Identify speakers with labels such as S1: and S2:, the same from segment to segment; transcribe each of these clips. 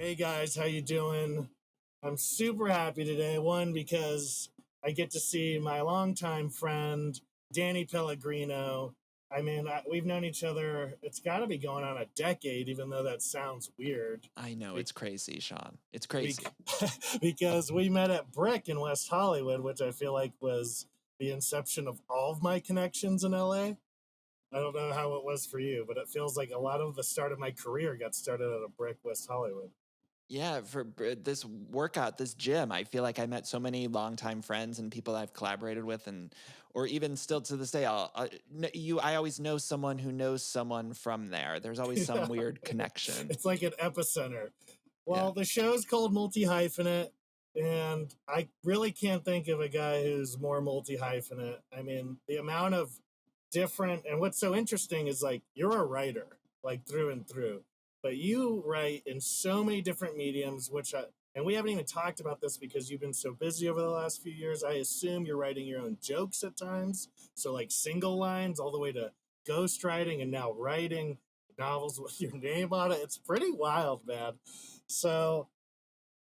S1: Hey guys, how you doing? I'm super happy today. One, because I get to see my longtime friend, Danny Pellegrino. We've known each other, it's got to be going on a decade, even though that sounds weird.
S2: I know,
S1: Be-
S2: it's crazy, Sean. It's
S1: be-
S2: crazy.
S1: because we met at Brick in West Hollywood, which I feel like was the inception of all of my connections in LA. I don't know how it was for you, but it feels like a lot of the start of my career got started at a Brick West Hollywood.
S2: Yeah, for this workout, this gym, I feel like I met so many longtime friends and people I've collaborated with, and or even still to this day, I always know someone who knows someone from there. There's always some
S1: Yeah.
S2: weird connection.
S1: It's like an epicenter.
S2: Yeah.
S1: Well, the show's called Multi-Hyphenate, and I really can't think of a guy who's more multi-hyphenate. I mean, the amount of different, and what's so interesting is like you're a writer, like through and through, but you write in so many different mediums, and we haven't even talked about this because you've been so busy over the last few years. I assume you're writing your own jokes at times. So, like single lines all the way to ghostwriting and now writing novels with your name on it. It's pretty wild, man. So,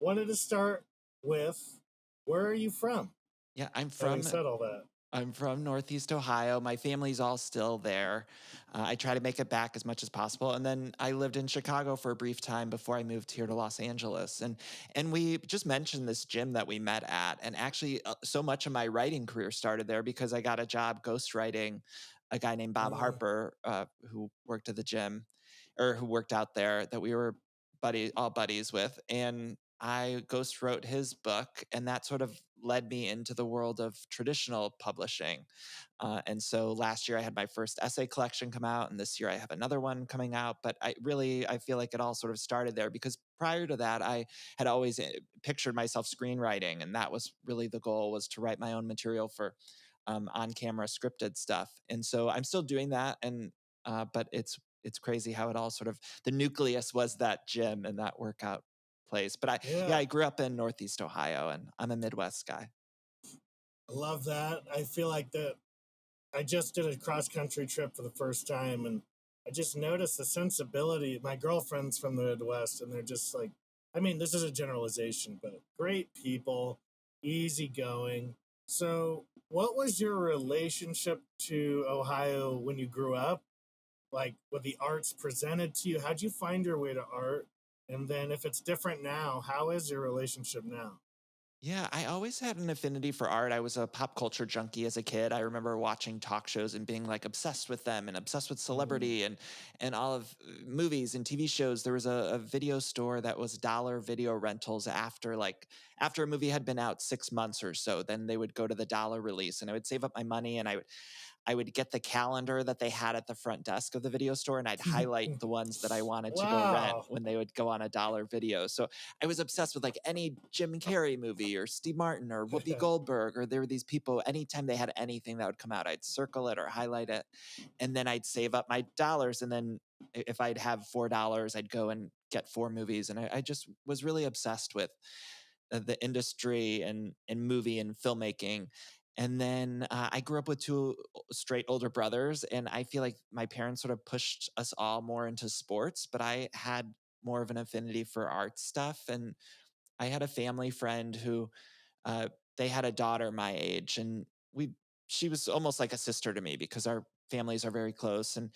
S1: wanted to start with where are you from?
S2: Yeah,
S1: Having said all that,
S2: I'm from Northeast Ohio. My family's all still there. I try to make it back as much as possible. And then I lived in Chicago for a brief time before I moved here to Los Angeles. And we just mentioned this gym that we met at. And actually, so much of my writing career started there because I got a job ghostwriting a guy named Bob Harper, who worked at the gym or who worked out there that we were all buddies with. And I ghost wrote his book, and that sort of led me into the world of traditional publishing. And so last year I had my first essay collection come out, and this year I have another one coming out. But I feel like it all sort of started there because prior to that, I had always pictured myself screenwriting, and that was really the goal, was to write my own material for on-camera scripted stuff. And so I'm still doing that, and but it's crazy how it all sort of, the nucleus was that gym and that workout place. But I
S1: yeah,
S2: grew up in Northeast Ohio, and I'm a Midwest guy.
S1: I love that. I feel like that I just did a cross country trip for the first time, and I just noticed the sensibility. My girlfriend's from the Midwest, and they're just like, I mean, this is a generalization, but great people, easygoing. So, what was your relationship to Ohio when you grew up? Like, with the arts presented to you, how'd you find your way to art? And then, if it's different now, how is your relationship now?
S2: Yeah, I always had an affinity for art. I was a pop culture junkie as a kid. I remember watching talk shows and being like obsessed with them and obsessed with
S1: Mm.
S2: celebrity and all of movies and TV shows. There was a video store that was dollar video rentals after a movie had been out 6 months or so. Then they would go to the dollar release, and I would save up my money, and I would get the calendar that they had at the front desk of the video store, and I'd highlight the ones that I wanted to go rent
S1: Wow.
S2: when they would go on a dollar video. So I was obsessed with like any Jim Carrey movie or Steve Martin or Whoopi Goldberg, or there were these people, anytime they had anything that would come out, I'd circle it or highlight it. And then I'd save up my dollars. And then if I'd have $4, I'd go and get 4 movies. And I just was really obsessed with the industry and movie and filmmaking. And then I grew up with two straight older brothers, and I feel like my parents sort of pushed us all more into sports, but I had more of an affinity for art stuff. And I had a family friend who uh, they had a daughter my age, and she was almost like a sister to me because our families are very close. And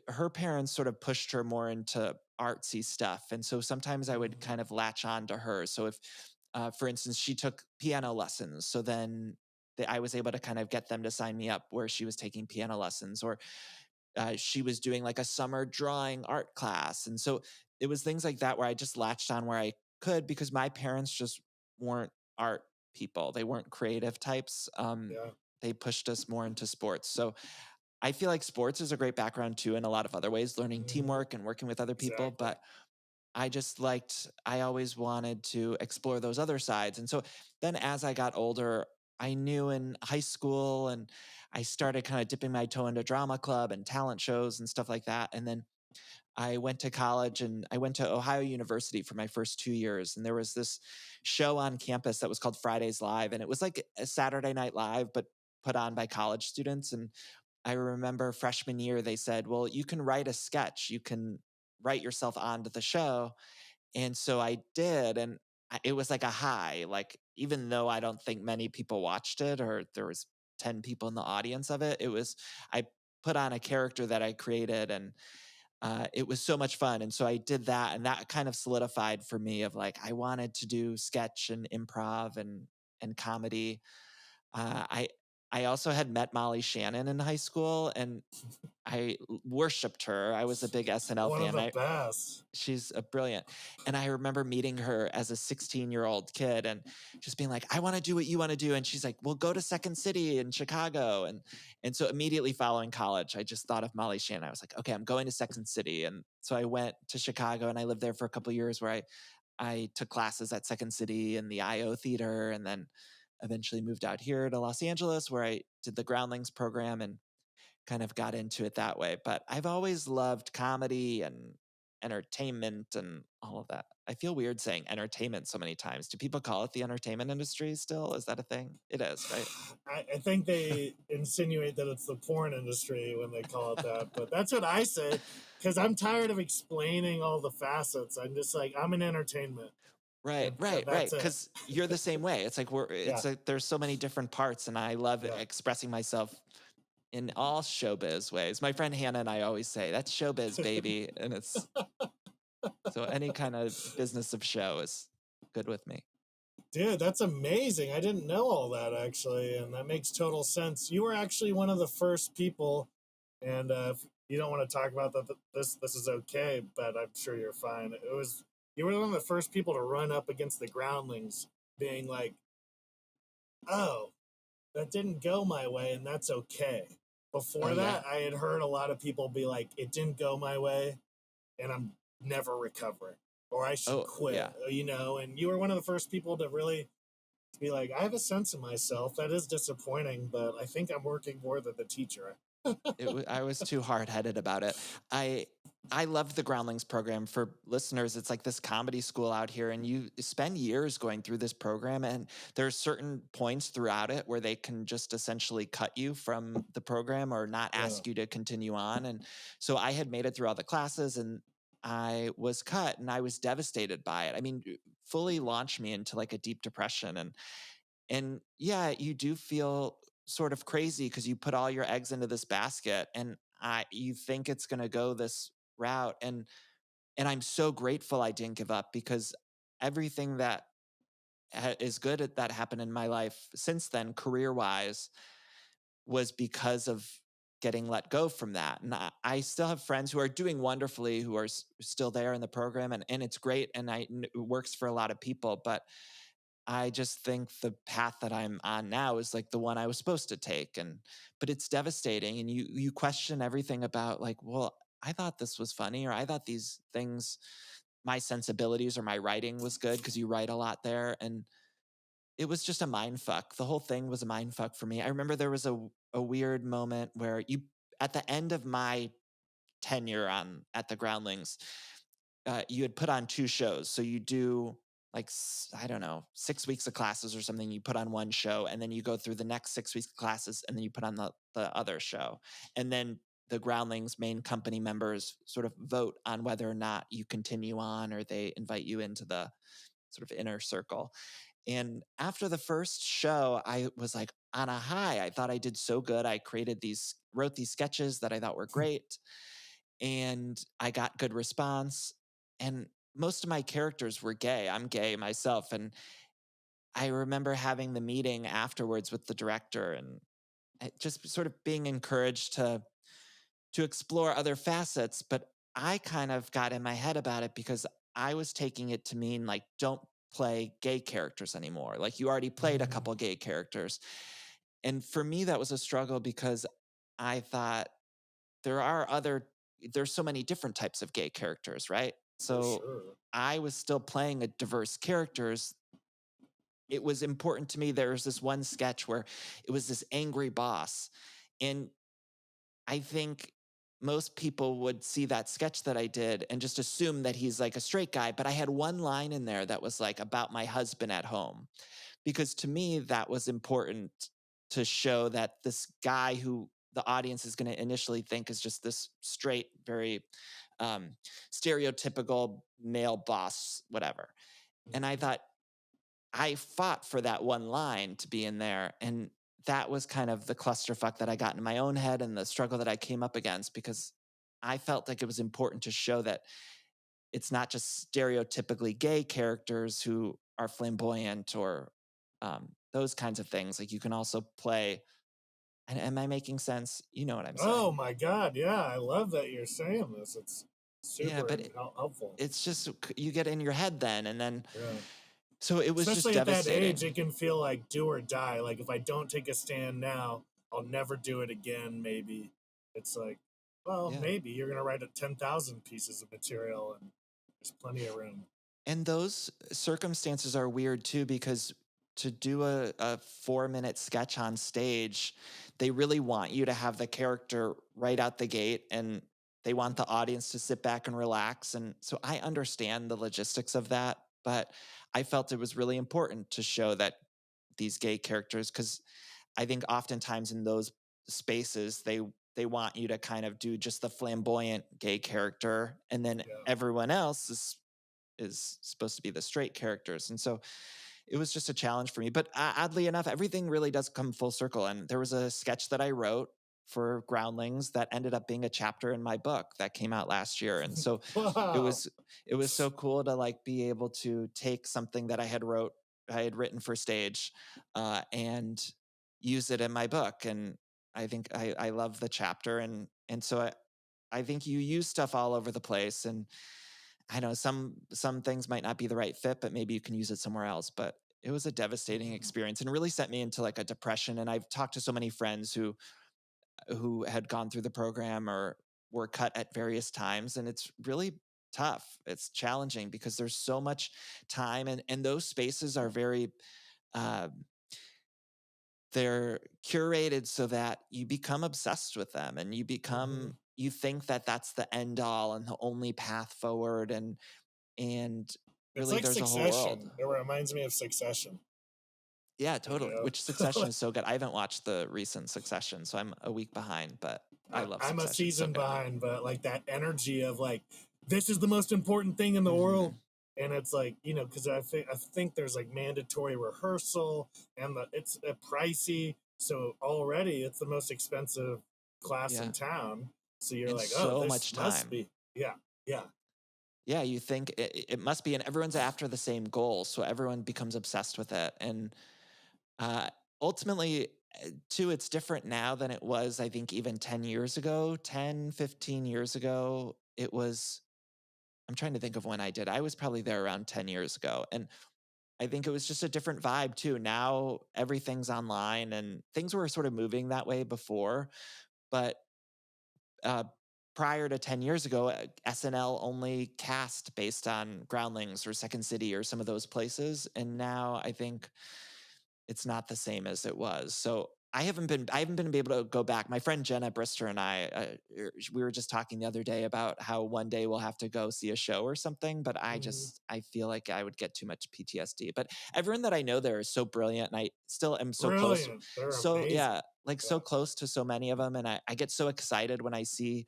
S2: her parents sort of pushed her more into artsy stuff, and so sometimes I would kind of latch on to her. So if, for instance, she took piano lessons, so then I was able to kind of get them to sign me up where she was taking piano lessons, or she was doing like a summer drawing art class. And so it was things like that where I just latched on where I could, because my parents just weren't art people. They weren't creative types.
S1: Yeah,
S2: They pushed us more into sports. So I feel like sports is a great background too in a lot of other ways, learning
S1: hmm,
S2: teamwork and working with other people.
S1: exactly.
S2: But I always wanted to explore those other sides. And so then as I got older, I knew in high school, and I started kind of dipping my toe into drama club and talent shows and stuff like that. And then I went to college, and I went to Ohio University for my first 2 years. And there was this show on campus that was called Fridays Live. And it was like a Saturday Night Live, but put on by college students. And I remember freshman year, they said, well, you can write a sketch. You can write yourself onto the show. And so I did, and it was like a high. Like, even though I don't think many people watched it, or there was 10 people in the audience of it, I put on a character that I created, and it was so much fun. And so I did that, and that kind of solidified for me of like, I wanted to do sketch and improv and comedy. Uh, I I also had met Molly Shannon in high school, and I worshipped her. I was a big SNL
S1: One of
S2: fan.
S1: the best.
S2: She's a brilliant. And I remember meeting her as a 16-year-old kid and just being like, I want to do what you want to do. And she's like, well, go to Second City in Chicago. And so immediately following college, I just thought of Molly Shannon. I was like, okay, I'm going to Second City. And so I went to Chicago, and I lived there for a couple of years, where I took classes at Second City and the IO Theater, and then eventually moved out here to Los Angeles, where I did the Groundlings program and kind of got into it that way. But I've always loved comedy and entertainment and all of that. I feel weird saying entertainment so many times. Do people call it the entertainment industry still? Is that a thing? It is, right?
S1: I think they insinuate that it's the porn industry when they call it that, but that's what I say, because I'm tired of explaining all the facets. I'm just like, I'm in entertainment.
S2: Right,
S1: And
S2: right, right.
S1: that's it.
S2: Because you're the same way. It's like
S1: Yeah.
S2: there's so many different parts, and I love
S1: Yeah.
S2: expressing myself in all showbiz ways. My friend Hannah and I always say, that's showbiz, baby. And it's so any kind of business of show is good with me.
S1: Dude, that's amazing. I didn't know all that actually, and that makes total sense. You were actually one of the first people, and if you don't want to talk about that, this is okay, but I'm sure you're fine. You were one of the first people to run up against the groundlings, being like, "Oh, that didn't go my way, and that's okay."
S2: Oh,
S1: Before
S2: yeah.
S1: that, I had heard a lot of people be like, "It didn't go my way, and I'm never recovering, or I should
S2: Oh,
S1: quit,"
S2: yeah.
S1: And you were one of the first people to really be like, I have a sense of myself. That is disappointing, but I think I'm working more than the teacher.
S2: I was too hard-headed about it. I loved the Groundlings program. For listeners, it's like this comedy school out here, and you spend years going through this program, and there's certain points throughout it where they can just essentially cut you from the program or not
S1: Yeah.
S2: ask you to continue on. And so I had made it through all the classes, and I was cut, and I was devastated by it. I mean, fully launched me into like a deep depression. And yeah, you do feel sort of crazy because you put all your eggs into this basket, and you think it's going to go this route. And I'm so grateful I didn't give up, because everything that is good that happened in my life since then, career wise, was because of getting let go from that. And I still have friends who are doing wonderfully, who are still there in the program, and it's great, and it works for a lot of people. But I just think the path that I'm on now is like the one I was supposed to take. But it's devastating, and you question everything about like, well, I thought this was funny, or I thought these things, my sensibilities or my writing was good, because you write a lot there. And it was just a mind fuck. The whole thing was a mind fuck for me. I remember there was a weird moment where at the end of my tenure at the Groundlings, you had put on two shows. So you do like, I don't know, 6 weeks of classes or something. You put on one show, and then you go through the next 6 weeks of classes, and then you put on the other show. And then the Groundlings main company members sort of vote on whether or not you continue on, or they invite you into the sort of inner circle. And after the first show, I was like on a high. I thought I did so good. I wrote these sketches that I thought were great, and I got good response. And most of my characters were gay. I'm gay myself. And I remember having the meeting afterwards with the director, and just sort of being encouraged to explore other facets. But I kind of got in my head about it, because I was taking it to mean like, don't play gay characters anymore. Like, you already played a couple gay characters. And for me, that was a struggle, because I thought there are there's so many different types of gay characters, right?
S1: For
S2: So
S1: sure.
S2: I was still playing a diverse characters. It was important to me. There was this one sketch where it was this angry boss. And I think most people would see that sketch that I did and just assume that he's like a straight guy. But I had one line in there that was like about my husband at home, because to me, that was important to show that this guy, who the audience is going to initially think is just this straight, very stereotypical male boss, whatever. And I thought, I fought for that one line to be in there. And that was kind of the clusterfuck that I got in my own head and the struggle that I came up against, because I felt like it was important to show that it's not just stereotypically gay characters who are flamboyant or those kinds of things. Like, you can also play. And am I making sense? You know what I'm saying?
S1: Oh my God. Yeah. I love that you're saying this. It's
S2: Yeah,
S1: super
S2: but
S1: helpful.
S2: it's just, you get in your head then, and then,
S1: Yeah.
S2: so it was just
S1: Especially at that
S2: devastating.
S1: age, it can feel like do or die. Like, if I don't take a stand now, I'll never do it again, maybe. It's like, well,
S2: Yeah.
S1: maybe you're going to write 10,000 pieces of material and there's plenty of room.
S2: And those circumstances are weird too, because to do a 4-minute sketch on stage, they really want you to have the character right out the gate, and they want the audience to sit back and relax. And so I understand the logistics of that, but I felt it was really important to show that these gay characters, because I think oftentimes in those spaces, they want you to kind of do just the flamboyant gay character, and then
S1: Yeah.
S2: everyone else is supposed to be the straight characters. And so it was just a challenge for me. But oddly enough, everything really does come full circle. And there was a sketch that I wrote for Groundlings that ended up being a chapter in my book that came out last year. And so it
S1: Wow.
S2: was so cool to like be able to take something that I had written for stage and use it in my book. And I think I love the chapter. And so I think you use stuff all over the place. And I know some things might not be the right fit, but maybe you can use it somewhere else. But it was a devastating experience and really sent me into like a depression. And I've talked to so many friends who had gone through the program or were cut at various times, and it's really tough. It's challenging because there's so much time, and those spaces are very uh, they're curated so that you become obsessed with them, and you become you think that that's the end all and the only path forward, and
S1: It's
S2: really
S1: like
S2: there's a whole world.
S1: Succession. It reminds me of Succession.
S2: Yeah,
S1: You
S2: totally.
S1: know?
S2: Which Succession is so good. I haven't watched the recent Succession, so I'm a week behind, but I love
S1: I'm a
S2: Succession. It's so
S1: season
S2: good.
S1: behind, but like that energy of like, this is the most important thing in the world. And it's like, because I think there's like mandatory rehearsal, and it's pricey. So already it's the most expensive class in town. So you're
S2: And
S1: like, oh,
S2: so
S1: this
S2: much
S1: must
S2: time.
S1: be. Yeah. Yeah.
S2: Yeah, you think it must be, and everyone's after the same goal, so everyone becomes obsessed with it. And ultimately, too, it's different now than it was, I think, even 10 years ago, 10, 15 years ago. It was, I'm trying to think of when I did. I was probably there around 10 years ago. And I think it was just a different vibe, too. Now everything's online, and things were sort of moving that way before. But uh, prior to 10 years ago, SNL only cast based on Groundlings or Second City or some of those places. And now I think it's not the same as it was. So I haven't been able to go back. My friend Jenna Brister and I, we were just talking the other day about how one day we'll have to go see a show or something. But I feel like I would get too much PTSD. But everyone that I know there is so brilliant, and I still am so close.
S1: They're
S2: So
S1: amazing.
S2: yeah, like so close to so many of them. And I get so excited when I see,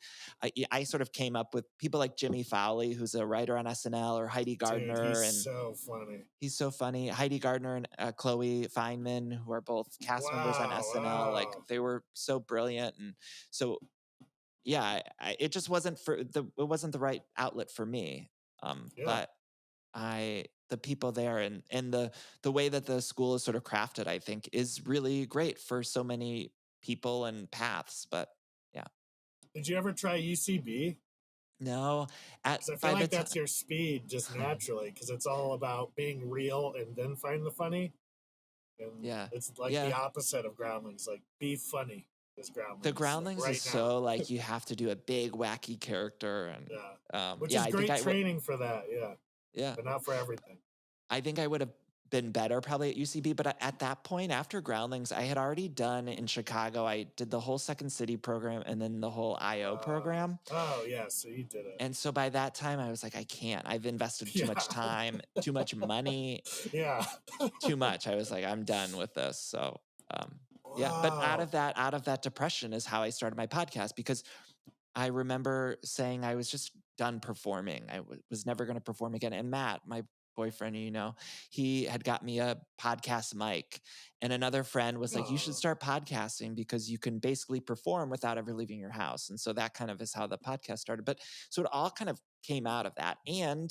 S2: I sort of came up with people like Jimmy Fowley, who's a writer on SNL, or Heidi Gardner.
S1: Dude, he's
S2: and
S1: so funny.
S2: He's so funny. Heidi Gardner and Chloe Feynman, who are both cast members on SNL, like they were so brilliant. And so, yeah, it just wasn't it wasn't the right outlet for me. But the people there, and the way that the school is sort of crafted, I think, is really great for so many people and paths. But yeah.
S1: Did you ever try UCB?
S2: No,
S1: Because I feel like that's your speed just naturally, because it's all about being real and then find the funny. And it's like the opposite of Groundlings. Like, be funny is Groundlings.
S2: The Groundlings
S1: like, right
S2: is so like you have to do a big wacky character, and
S1: which is great training for that. Yeah, but not for everything.
S2: I think I would have been better probably at UCB, but at that point, after Groundlings, I had already done in Chicago. I did the whole Second City program and then the whole IO program.
S1: Oh yeah, so you did it.
S2: And so by that time, I was like, I can't. I've invested too much time, too much money. Too much. I was like, I'm done with this. So yeah, but out of that depression is how I started my podcast, because I remember saying I was just done performing. I was never going to perform again. And Matt, my boyfriend, he had got me a podcast mic, and another friend was like, you should
S1: Oh,
S2: start podcasting because you can basically perform without ever leaving your house. And so that kind of is how the podcast started. But so it all kind of came out of that. And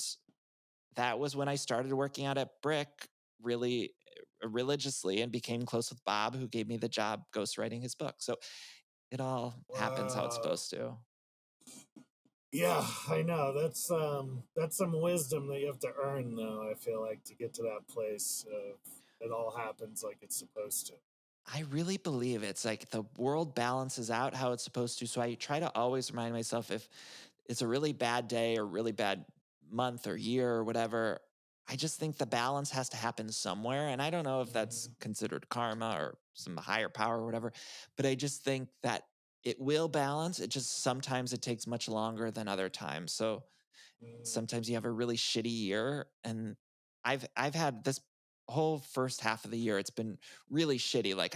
S2: that was when I started working out at Brick really religiously and became close with Bob, who gave me the job ghostwriting his book. So it all happens how it's
S1: wow.
S2: supposed to.
S1: Yeah, I know. That's some wisdom that you have to earn, though. I feel like to get to that place of it all happens like it's supposed to.
S2: I really believe it's like the world balances out how it's supposed to. So I try to always remind myself, if it's a really bad day or really bad month or year or whatever, I just think the balance has to happen somewhere. And I don't know if that's
S1: Hmm.
S2: considered karma or some higher power or whatever, but I just think that it will balance. It just sometimes it takes much longer than other times. So sometimes you have a really shitty year, and I've had this whole first half of the year, it's been really shitty. Like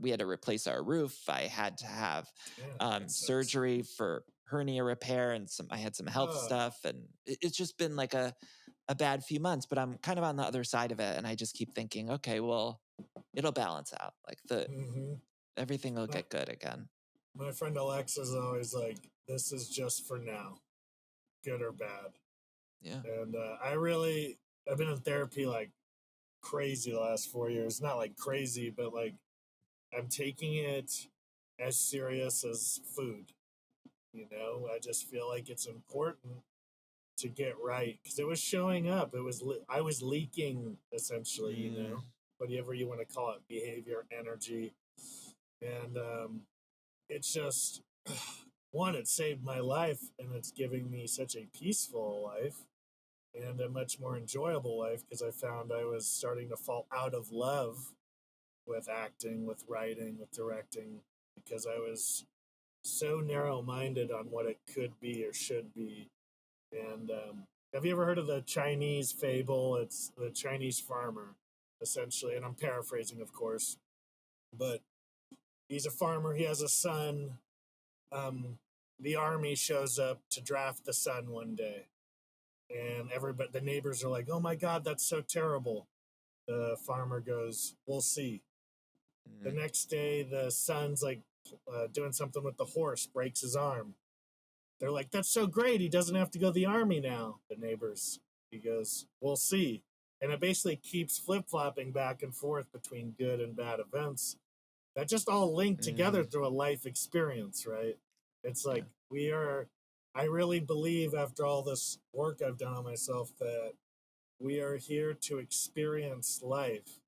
S2: we had to replace our roof. I had to have
S1: Damn, that sucks.
S2: surgery for hernia repair, and I had some health
S1: Uh,
S2: stuff, and it's just been like a bad few months. But I'm kind of on the other side of it, and I just keep thinking, okay, well, it'll balance out. Like
S1: hmm
S2: everything will
S1: my,
S2: get good again.
S1: my friend Alexa's always like, "This is just for now, good or bad."
S2: Yeah.
S1: And I've been in therapy like crazy the last 4 years. Not like crazy, but like I'm taking it as serious as food. I just feel like it's important to get right because it was showing up. I was leaking essentially.
S2: Mm,
S1: Whatever you want to call it, behavior, energy, and it's just one. It saved my life, and it's giving me such a peaceful life and a much more enjoyable life because I found I was starting to fall out of love with acting, with writing, with directing because I was so narrow minded on what it could be or should be. And have you ever heard of the Chinese fable? It's the Chinese farmer, essentially, and I'm paraphrasing, of course, but he's a farmer. He has a son. Um, the army shows up to draft the son one day, and the neighbors are like, "Oh my God, that's so terrible." The farmer goes, "We'll see." The
S2: mm,
S1: next day, the son's like doing something with the horse, breaks his arm. They're like, "That's so great. He doesn't have to go to the army now." The neighbors. He goes, "We'll see." And it basically keeps flip flopping back and forth between good and bad events that just all link together
S2: mm,
S1: through a life experience, right? It's like
S2: yeah.
S1: I really believe after all this work I've done on myself that we are here to experience life.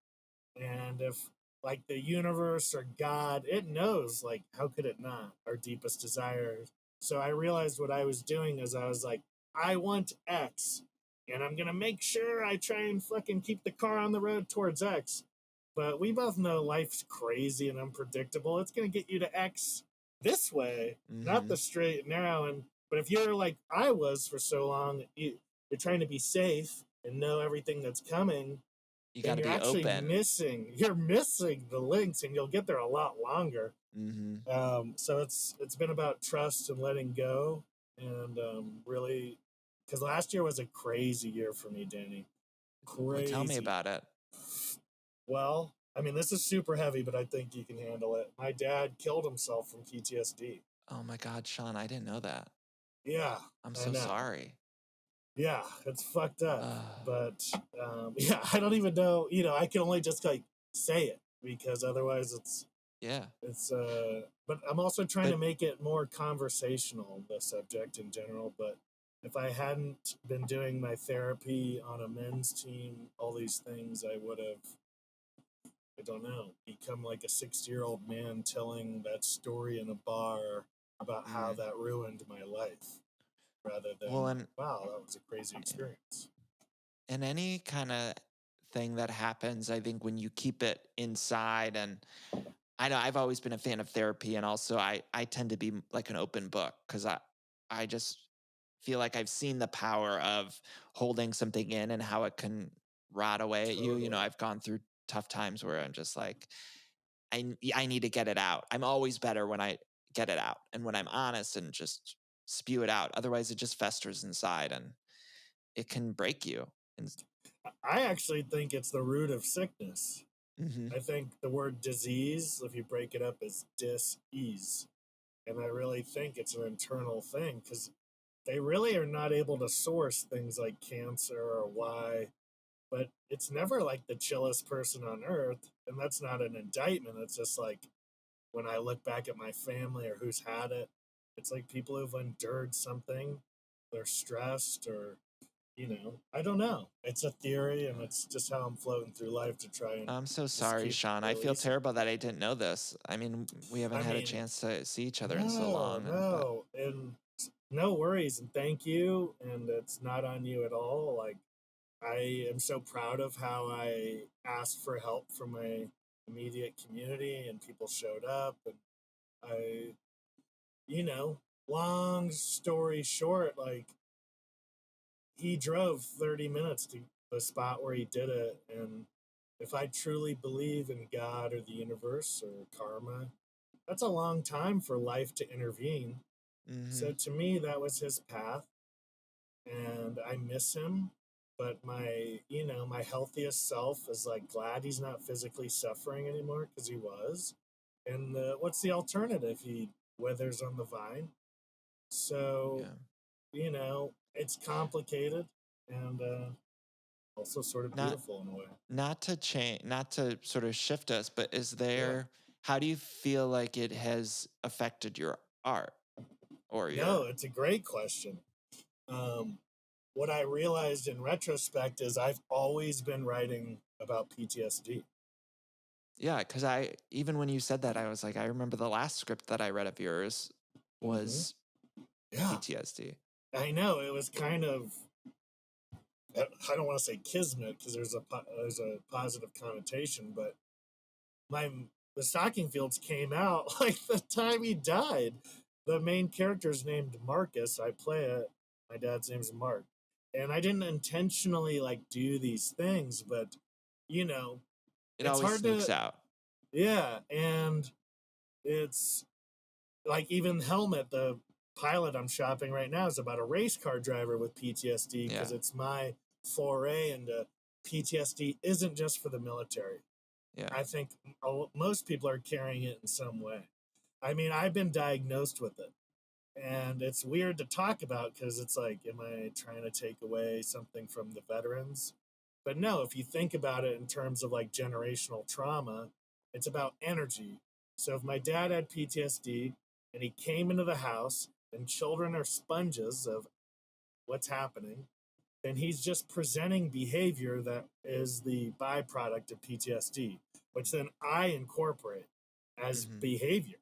S1: And if like the universe or God, it knows, like, how could it not? Our deepest desires. So I realized what I was doing is I was like, I want X, and I'm gonna make sure I try and fucking keep the car on the road towards X. But we both know life's crazy and unpredictable. It's gonna get you to X this way, not
S2: Mm-hmm.
S1: the straight and narrow. And but if you're like I was for so long, you're trying to be safe and know everything that's coming,
S2: You got
S1: then
S2: to be open.
S1: you're missing the links, and you'll get there a lot longer.
S2: Mm-hmm.
S1: So it's been about trust and letting go, and really, because last year was a crazy year for me, Danny.
S2: Well, tell me
S1: Crazy.
S2: about it.
S1: Well, I mean, this is super heavy, but I think you can handle it. My dad killed himself from PTSD.
S2: Oh my God, Sean, I didn't know that.
S1: Yeah,
S2: I'm
S1: I
S2: so
S1: know.
S2: sorry.
S1: Yeah, it's fucked up.
S2: Uh,
S1: But yeah, I don't even know. I can only just like say it because otherwise
S2: yeah.
S1: but I'm also trying to
S2: But
S1: make it more conversational, the subject in general. But if I hadn't been doing my therapy on a men's team, all these things, I would have, I don't know, become like a 60-year-old man telling that story in a bar about how
S2: mm,
S1: that ruined my life rather than
S2: well,
S1: like, wow, that was a crazy experience.
S2: and any kind of thing that happens, I think when you keep it inside, and I know I've always been a fan of therapy, and also I tend to be like an open book because I just feel like I've seen the power of holding something in and how it can rot away at you.
S1: Totally.
S2: I've gone through tough times where I'm just like, I need to get it out. I'm always better when I get it out and when I'm honest and just spew it out. Otherwise, it just festers inside and it can break you. And
S1: I actually think it's the root of sickness.
S2: mm-hmm.
S1: I think the word disease, if you break it up, is dis-ease. And I really think it's an internal thing because they really are not able to source things like cancer or why, but it's never like the chillest person on earth. And that's not an indictment. It's just like when I look back at my family or who's had it, it's like people who've endured something, they're stressed or, I don't know. It's a theory and it's just how I'm floating through life to try and
S2: I'm so
S1: just
S2: sorry,
S1: keep
S2: Sean. I feel
S1: releasing.
S2: terrible that I didn't know this. I mean, we haven't
S1: I
S2: had a
S1: mean,
S2: chance to see each other in so
S1: no,
S2: long, but
S1: no. And no worries and thank you. And it's not on you at all. Like, I am so proud of how I asked for help from my immediate community and people showed up. And I, long story short, like, he drove 30 minutes to the spot where he did it. And if I truly believe in God or the universe or karma, that's a long time for life to intervene.
S2: mm-hmm.
S1: So to me, that was his path, and I miss him. But my healthiest self is like glad he's not physically suffering anymore because he was. And what's the alternative? He withers on the vine. So,
S2: Yeah.
S1: it's complicated and also sort of
S2: Not
S1: beautiful in a way.
S2: not to change, not to sort of shift us, but
S1: Yeah.
S2: how do you feel like it has affected your art or
S1: No,
S2: your,
S1: it's a great question. Um, what I realized in retrospect is I've always been writing about PTSD.
S2: yeah, because even when you said that, I was like, I remember the last script that I read of yours
S1: Hmm.
S2: was
S1: Yeah,
S2: PTSD.
S1: I know it was kind of. I don't want to say kismet because there's a positive connotation, but my the Stocking Fields came out like the time he died. The main character is named Marcus. I play it. My dad's name's Mark, and I didn't intentionally like do these things, but you know,
S2: It
S1: it's
S2: always
S1: hard
S2: sneaks
S1: to.
S2: out.
S1: Yeah, and it's like even Helmet, the pilot I'm shopping right now, is about a race car driver with PTSD
S2: Yeah.
S1: because it's my foray into PTSD isn't just for the military.
S2: Yeah.
S1: I think most people are carrying it in some way. I mean, I've been diagnosed with it, and it's weird to talk about because it's like, am I trying to take away something from the veterans? But no, if you think about it in terms of like generational trauma, it's about energy. So if my dad had PTSD and he came into the house and children are sponges of what's happening, then he's just presenting behavior that is the byproduct of PTSD, which then I incorporate as
S2: Mm-hmm.
S1: behavior.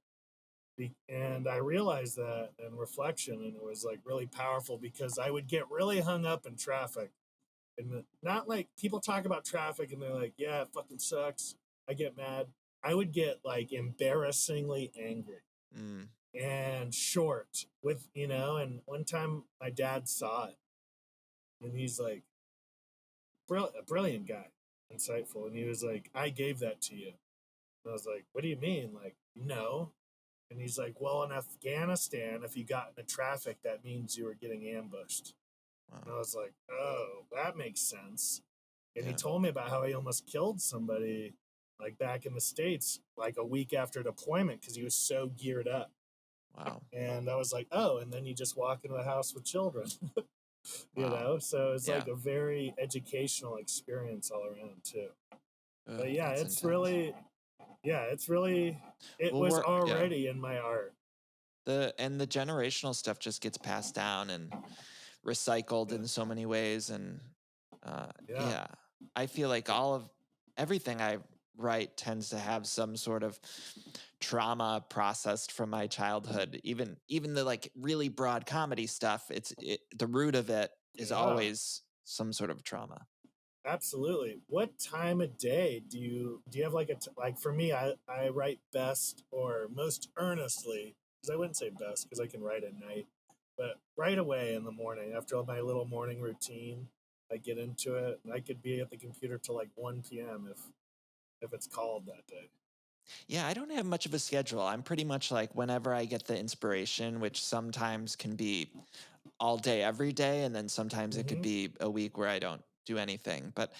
S1: And I realized that in reflection, and it was like really powerful because I would get really hung up in traffic. And not like people talk about traffic and they're like, yeah, it fucking sucks. I get mad. I would get like embarrassingly angry
S2: Mm.
S1: and short and one time my dad saw it and he's like, a brilliant guy, insightful. And he was like, I gave that to you. And I was like, what do you mean? Like, no. And he's like, well, in Afghanistan, if you got into traffic, that means you were getting ambushed.
S2: Wow.
S1: And I was like, oh, that makes sense. And he
S2: Yeah.
S1: told me about how he almost killed somebody like back in the States, like a week after deployment because he was so geared up.
S2: Wow.
S1: And I was like, oh, and then you just walk into the house with children,
S2: Wow.
S1: So it's
S2: Yeah.
S1: like a very educational experience all around too.
S2: Ugh,
S1: But yeah,
S2: that's
S1: it's
S2: intense.
S1: really, it
S2: Well,
S1: was
S2: yeah.
S1: already in my art.
S2: The generational stuff just gets passed down and recycled
S1: Yeah.
S2: in so many ways. And
S1: Yeah.
S2: yeah, I feel like everything I write tends to have some sort of trauma processed from my childhood. Even the like really broad comedy stuff, the root of it is
S1: Yeah.
S2: always some sort of trauma.
S1: Absolutely. What time of day do you have like like for me I write best or most earnestly because I wouldn't say best because I can write at night, but right away in the morning after my little morning routine, I get into it and I could be at the computer till like 1 p.m. if it's called that day.
S2: Yeah, I don't have much of a schedule. I'm pretty much like whenever I get the inspiration, which sometimes can be all day, every day, and then sometimes it could
S1: Hmm.
S2: be a week where I don't do anything. But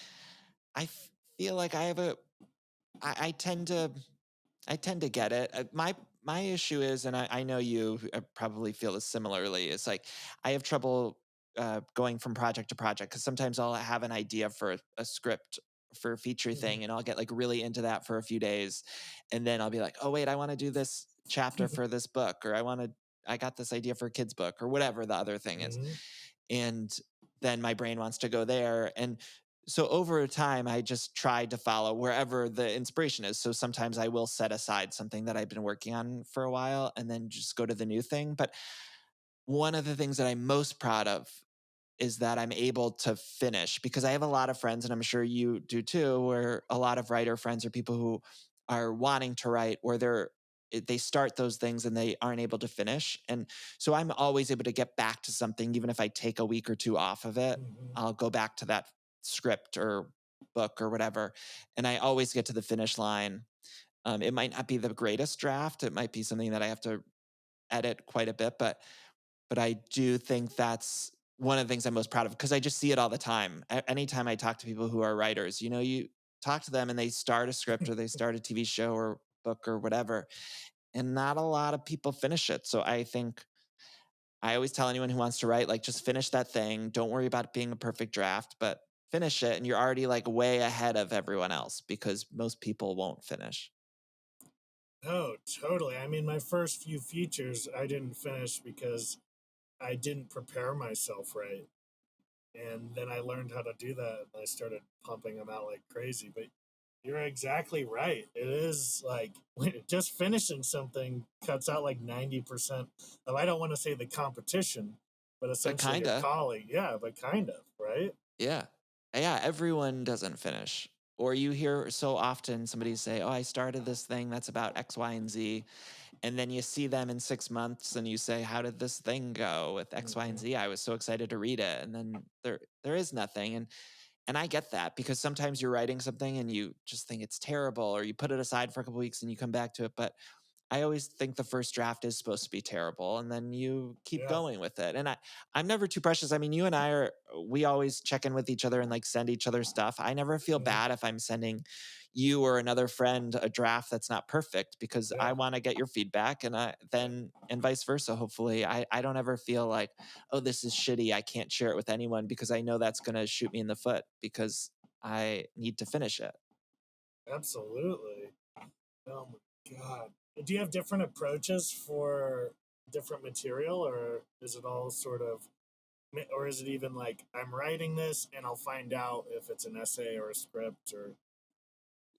S2: I feel like I have a, I tend to get it. My issue is, and I know you probably feel this similarly. It's like I have trouble going from project to project because sometimes I'll have an idea for a script for a feature
S1: Hmm.
S2: thing, and I'll get like really into that for a few days, and then I'll be like, oh wait, I want to do this chapter for this book, or I got this idea for a kid's book, or whatever the other thing is,
S1: Hmm.
S2: and then my brain wants to go there. And so over time, I just tried to follow wherever the inspiration is. So sometimes I will set aside something that I've been working on for a while and then just go to the new thing. But one of the things that I'm most proud of is that I'm able to finish, because I have a lot of friends, and I'm sure you do too, where a lot of writer friends or people who are wanting to write, where they start those things and they aren't able to finish. And so I'm always able to get back to something, even if I take a week or two off of it.
S1: Hmm.
S2: I'll go back to that script or book or whatever, and I always get to the finish line. It might not be the greatest draft. It might be something that I have to edit quite a bit, but I do think that's one of the things I'm most proud of, because I just see it all the time. Anytime I talk to people who are writers, you talk to them and they start a script or they start a TV show or book or whatever, and not a lot of people finish it. So I think I always tell anyone who wants to write, like, just finish that thing. Don't worry about it being a perfect draft, but finish it. And you're already like way ahead of everyone else, because most people won't finish.
S1: Oh, totally. I mean, my first few features I didn't finish because I didn't prepare myself right. And then I learned how to do that and I started pumping them out like crazy. But you're exactly right. It is like just finishing something cuts out like 90% of, I don't want to say the competition, but
S2: But
S1: essentially
S2: kind
S1: your
S2: of.
S1: colleague. Yeah, but kind of, right?
S2: Yeah. Yeah, everyone doesn't finish. Or you hear so often somebody say, "Oh, I started this thing that's about X, Y, and Z." And then you see them in 6 months and you say, "How did this thing go with X, Y, and
S1: Hmm.
S2: Z? I was so excited to read it." And then there is nothing. And I get that, because sometimes you're writing something and you just think it's terrible, or you put it aside for a couple weeks and you come back to it. But I always think the first draft is supposed to be terrible, and then you keep
S1: Yeah.
S2: going with it. And I'm never too precious. I mean, you and I we always check in with each other and like send each other stuff. I never feel
S1: Hmm.
S2: bad if I'm sending you or another friend a draft that's not perfect, because I
S1: Yeah.
S2: want to get your feedback, and then and vice versa. Hopefully, I don't ever feel like, oh, this is shitty, I can't share it with anyone, because I know that's going to shoot me in the foot, because I need to finish it.
S1: Absolutely. Oh my God. Do you have different approaches for different material, or is it all sort of, or is it even like I'm writing this and I'll find out if it's an essay or a script or,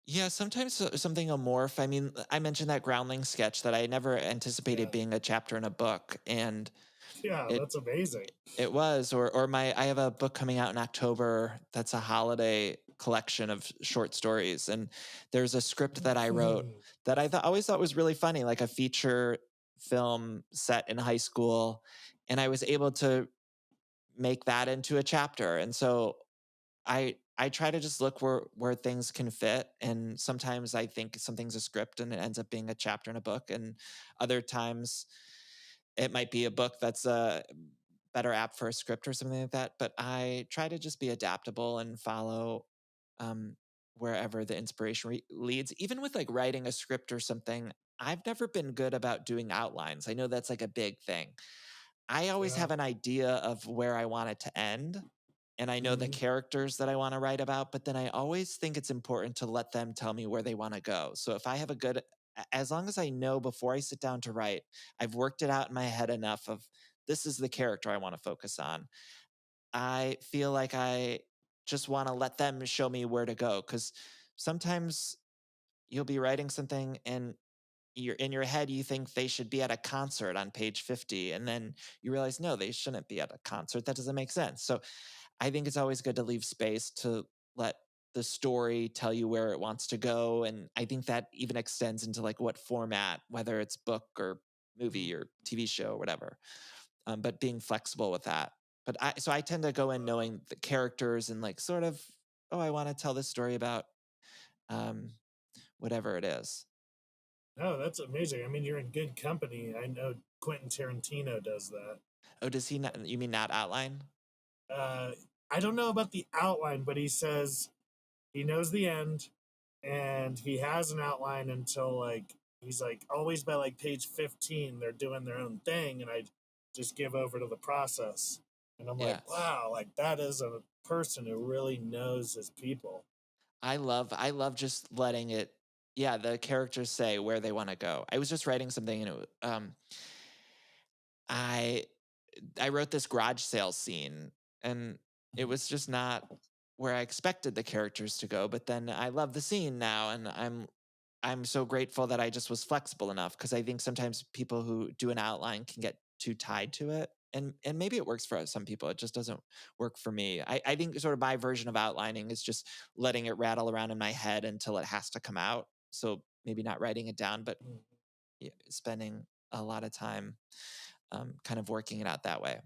S2: Yeah, sometimes something will morph. I mean, I mentioned that groundling sketch that I never anticipated
S1: yeah.
S2: being a chapter in a book, and
S1: Yeah,
S2: it
S1: that's amazing.
S2: it was. Or my I have a book coming out in October that's a holiday collection of short stories, and there's a script that I wrote that always thought was really funny, like a feature film set in high school, and I was able to make that into a chapter. And so I try to just look where things can fit, and sometimes I think something's a script and it ends up being a chapter in a book, and other times it might be a book that's a better app for a script or something like that. But I try to just be adaptable and follow um, wherever the inspiration leads. Even with like writing a script or something, I've never been good about doing outlines. I know that's like a big thing. I always
S1: Yeah.
S2: have an idea of where I want it to end, and I know the
S1: Hmm.
S2: characters that I want to write about, but then I always think it's important to let them tell me where they want to go. So if I have as long as I know before I sit down to write, I've worked it out in my head enough of, this is the character I want to focus on. I feel like I just want to let them show me where to go, because sometimes you'll be writing something and you're in your head, you think they should be at a concert on page 50, and then you realize, no, they shouldn't be at a concert. That doesn't make sense. So I think it's always good to leave space to let the story tell you where it wants to go. And I think that even extends into like what format, whether it's book or movie or TV show or whatever. But being flexible with that. But I tend to go in knowing the characters and like sort of, oh, I want to tell this story about um, whatever it is.
S1: No, that's amazing. I mean, you're in good company. I know Quentin Tarantino does that.
S2: Oh, does he not? You mean not outline?
S1: Uh, I don't know about the outline, but he says he knows the end and he has an outline until like he's like always by like page 15 they're doing their own thing and I just give over to the process. And I'm like,
S2: Yeah.
S1: wow, like that is a person who really knows his people.
S2: I love just letting it, yeah, the characters say where they want to go. I was just writing something and I I wrote this garage sale scene and it was just not where I expected the characters to go, but then I love the scene now and I'm so grateful that I just was flexible enough because I think sometimes people who do an outline can get too tied to it. And maybe it works for some people. It just doesn't work for me. I think sort of my version of outlining is just letting it rattle around in my head until it has to come out. So maybe not writing it down, but
S1: Mm.
S2: spending a lot of time kind of working it out that way.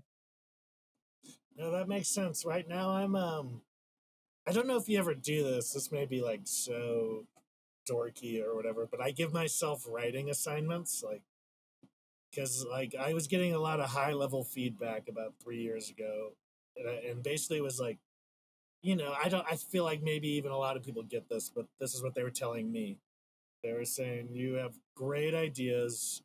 S1: No, that makes sense. Right now I'm I don't know if you ever do this. This may be like so dorky or whatever, but I give myself writing assignments like because like I was getting a lot of high level feedback about 3 years ago, and basically it was like, I don't. I feel like maybe even a lot of people get this, but this is what they were telling me. They were saying you have great ideas,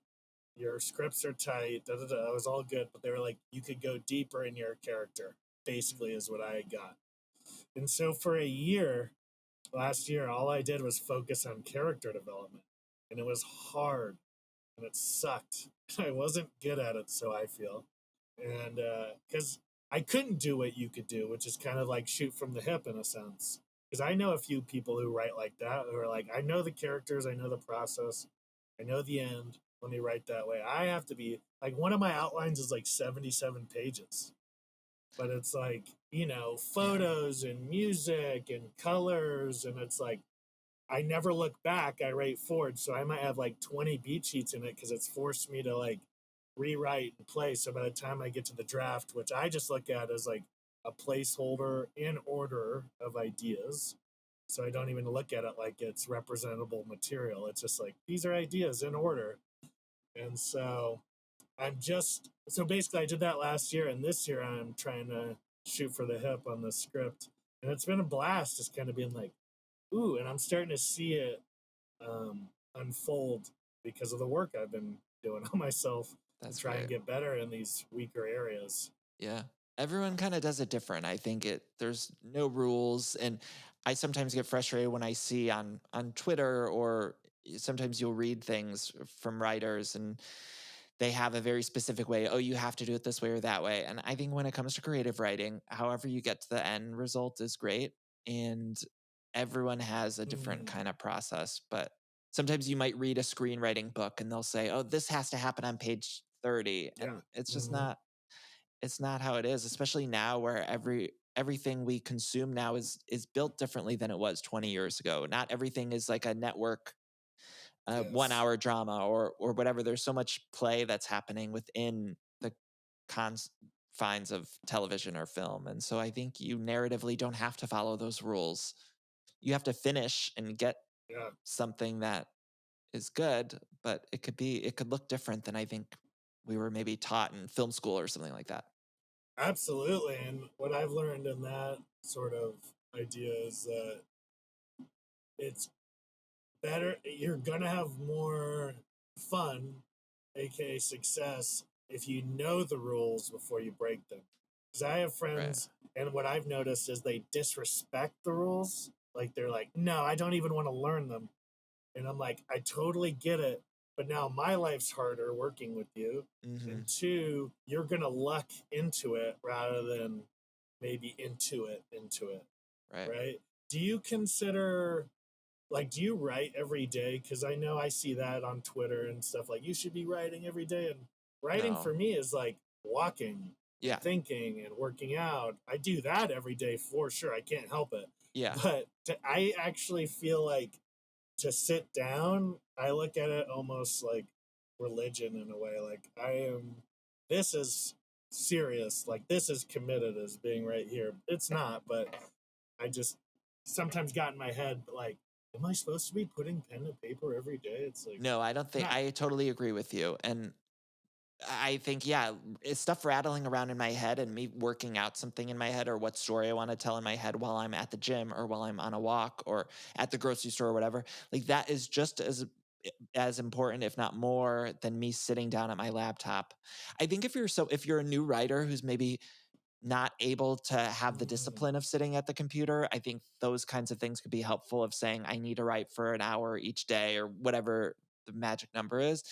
S1: your scripts are tight, da da da. It was all good, but they were like you could go deeper in your character. Basically, is what I got. And so for a year, last year, all I did was focus on character development, and it was hard and it sucked. I wasn't good at it, so I feel. And because I couldn't do what you could do, which is kind of like shoot from the hip in a sense. Because I know a few people who write like that, who are like, I know the characters, I know the process, I know the end. Let me write that way. I have to be like, one of my outlines is like 77 pages, but it's like,
S2: Yeah.
S1: photos and music and colors. And it's like, I never look back. I write forward, so I might have like 20 beat sheets in it because it's forced me to like rewrite and play. So by the time I get to the draft, which I just look at as like a placeholder in order of ideas, so I don't even look at it like it's representable material. It's just like these are ideas in order, and so so basically I did that last year, and this year I'm trying to shoot for the hip on the script, and it's been a blast. Just kind of being like, ooh, and I'm starting to see it unfold because of the work I've been doing on myself to
S2: That's
S1: try and
S2: great.
S1: get better in these weaker areas.
S2: Yeah. Everyone kind of does it different. I think there's no rules, and I sometimes get frustrated when I see on Twitter or sometimes you'll read things from writers and they have a very specific way. Oh, you have to do it this way or that way. And I think when it comes to creative writing, however you get to the end result is great. And everyone has a different
S1: Mm,
S2: kind of process. But sometimes you might read a screenwriting book and they'll say, oh, this has to happen on page 30.
S1: yeah.
S2: And it's just
S1: Mm-hmm.
S2: not how it is, especially now where everything we consume now is built differently than it was 20 years ago. Not everything is like a network one
S1: Yes.
S2: hour drama or whatever. There's so much play that's happening within the confines of television or film. And so I think you narratively don't have to follow those rules. You have to finish and get
S1: Yeah.
S2: something that is good, but it could look different than I think we were maybe taught in film school or something like that.
S1: Absolutely. And what I've learned in that sort of idea is that it's better. You're gonna have more fun, aka success, if you know the rules before you break them. Because I have
S2: Right.
S1: friends, and what I've noticed is they disrespect the rules. Like they're like, no, I don't even want to learn them. And I'm like, I totally get it. But now my life's harder working with you.
S2: Hmm.
S1: And two, you're gonna luck into it rather than maybe into it,
S2: Right.
S1: right? Do you consider like, do you write every day? Because I know I see that on Twitter and stuff. Like, you should be writing every day. And writing
S2: No.
S1: for me is like walking and
S2: Yeah.
S1: thinking and working out. I do that every day for sure. I can't help it.
S2: Yeah.
S1: But I actually feel like to sit down, I look at it almost like religion in a way. Like, this is serious. Like, this is committed as being right here. It's not, but I just sometimes got in my head, like, am I supposed to be putting pen to paper every day? It's like,
S2: No, I don't think
S1: not.
S2: I totally agree with you. And I think, yeah, it's stuff rattling around in my head and me working out something in my head or what story I want to tell in my head while I'm at the gym or while I'm on a walk or at the grocery store or whatever. Like that is just as important, if not more, than me sitting down at my laptop. I think if you're a new writer who's maybe not able to have the
S1: Mm,
S2: discipline of sitting at the computer, I think those kinds of things could be helpful of saying, I need to write for an hour each day or whatever the magic number is.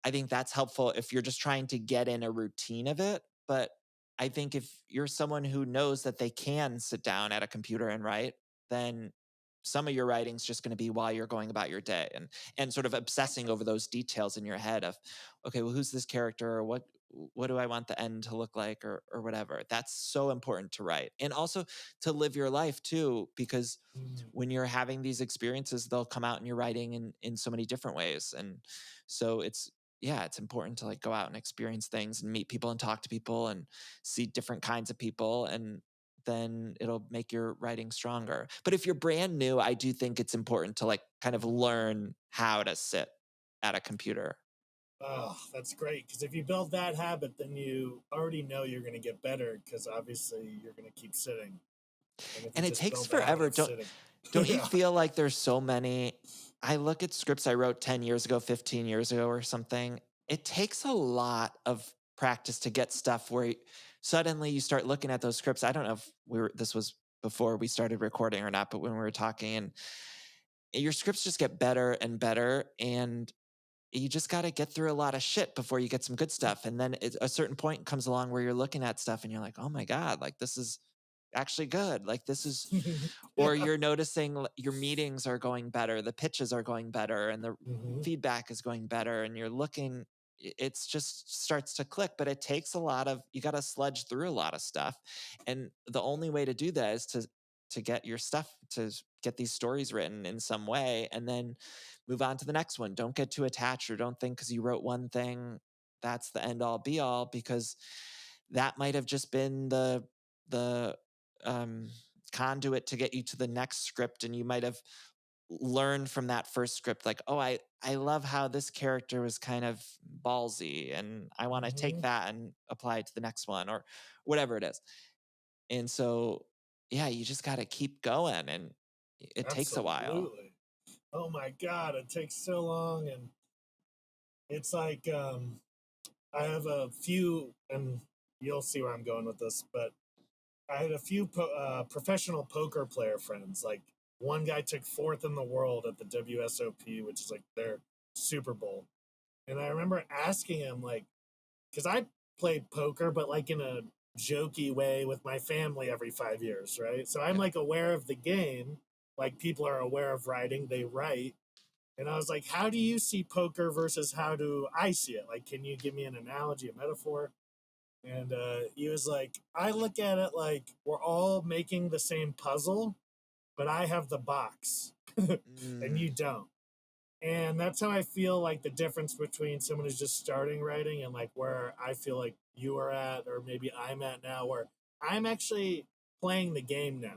S2: I think that's helpful if you're just trying to get in a routine of it. But I think if you're someone who knows that they can sit down at a computer and write, then some of your writing's just going to be while you're going about your day and sort of obsessing over those details in your head of, okay, well, who's this character or what do I want the end to look like or whatever. That's so important to write. And also to live your life too, because
S1: mm,
S2: when you're having these experiences, they'll come out in your writing in so many different ways. And so it's important to like go out and experience things and meet people and talk to people and see different kinds of people, and then it'll make your writing stronger. But if you're brand new, I do think it's important to like kind of learn how to sit at a computer.
S1: oh, that's great. Because if you build that habit, then you already know you're going to get better because obviously you're going to keep sitting. And if you
S2: And it
S1: just
S2: takes
S1: build the habit
S2: forever.
S1: of sitting,
S2: Don't you
S1: yeah.
S2: feel like there's so many? I look at scripts I wrote 10 years ago, 15 years ago or something. It takes a lot of practice to get stuff where suddenly you start looking at those scripts. I don't know if this was before we started recording or not, but when we were talking, and your scripts just get better and better, and you just got to get through a lot of shit before you get some good stuff. And then a certain point comes along where you're looking at stuff and you're like, oh my God, like this is actually good. Like this is,
S1: Yeah.
S2: or you're noticing your meetings are going better, the pitches are going better, and the
S1: Hmm.
S2: feedback is going better, and you're looking, it's just starts to click. But it takes you got to sludge through a lot of stuff. And the only way to do that is to get your stuff, to get these stories written in some way, and then move on to the next one. Don't get too attached, or don't think because you wrote one thing that's the end all be all, because that might have just been the um conduit to get you to the next script, and you might have learned from that first script like, oh, I love how this character was kind of ballsy, and I want to take
S1: Hmm.
S2: that and apply it to the next one or whatever it is. And so yeah, you just got to keep going, and it takes a while.
S1: Absolutely. Oh my God, it takes so long. And it's like, I have a few, and you'll see where I'm going with this, but I had a few professional poker player friends. Like one guy took fourth in the world at the WSOP, which is like their Super Bowl. And I remember asking him, like, because I played poker, but like in a jokey way with my family every 5 years, right? So I'm
S2: Yeah.
S1: like aware of the game, like people are aware of writing, they write. And I was like, how do you see poker versus how do I see it? Like, can you give me an analogy, a metaphor? And he was like, I look at it like we're all making the same puzzle, but I have the box and
S2: Mm,
S1: you don't. And that's how I feel like the difference between someone who's just starting writing and like where I feel like you are at, or maybe I'm at now, where I'm actually playing the game now.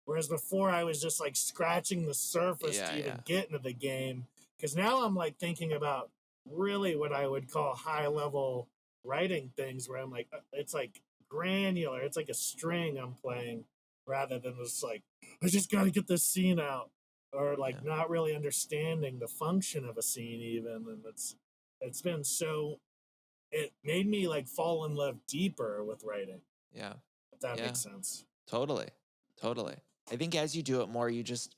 S1: Whereas before I was just like scratching the surface to
S2: yeah, yeah,
S1: even get into the game. Because now I'm like thinking about really what I would call high level writing things where I'm like, it's like granular. It's like a string I'm playing rather than just like, I just got to get this scene out, or
S2: yeah,
S1: like not really understanding the function of a scene even. And it's been so, it made me like fall in love deeper with writing,
S2: yeah,
S1: if that
S2: yeah.
S1: makes sense.
S2: Totally. Totally. I think as you do it more, you just,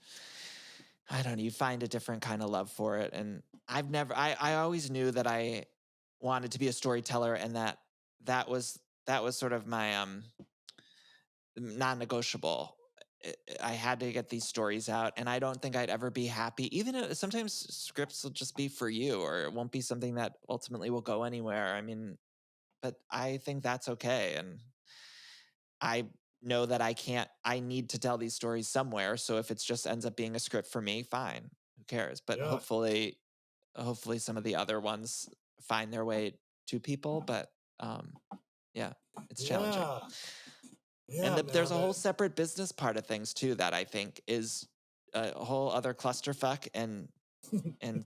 S2: I don't know, you find a different kind of love for it. And I always knew that I wanted to be a storyteller, and that was sort of my non-negotiable. I had to get these stories out, and I don't think I'd ever be happy. Even sometimes scripts will just be for you, or it won't be something that ultimately will go anywhere. I mean, but I think that's okay. And I know that I need to tell these stories somewhere. So if it just ends up being a script for me, fine. Who cares? But
S1: Yeah.
S2: hopefully some of the other ones find their way to people. But um, yeah, it's challenging.
S1: Yeah.
S2: And
S1: Yeah,
S2: there's
S1: man.
S2: a whole separate business part of things too that I think is a whole other clusterfuck and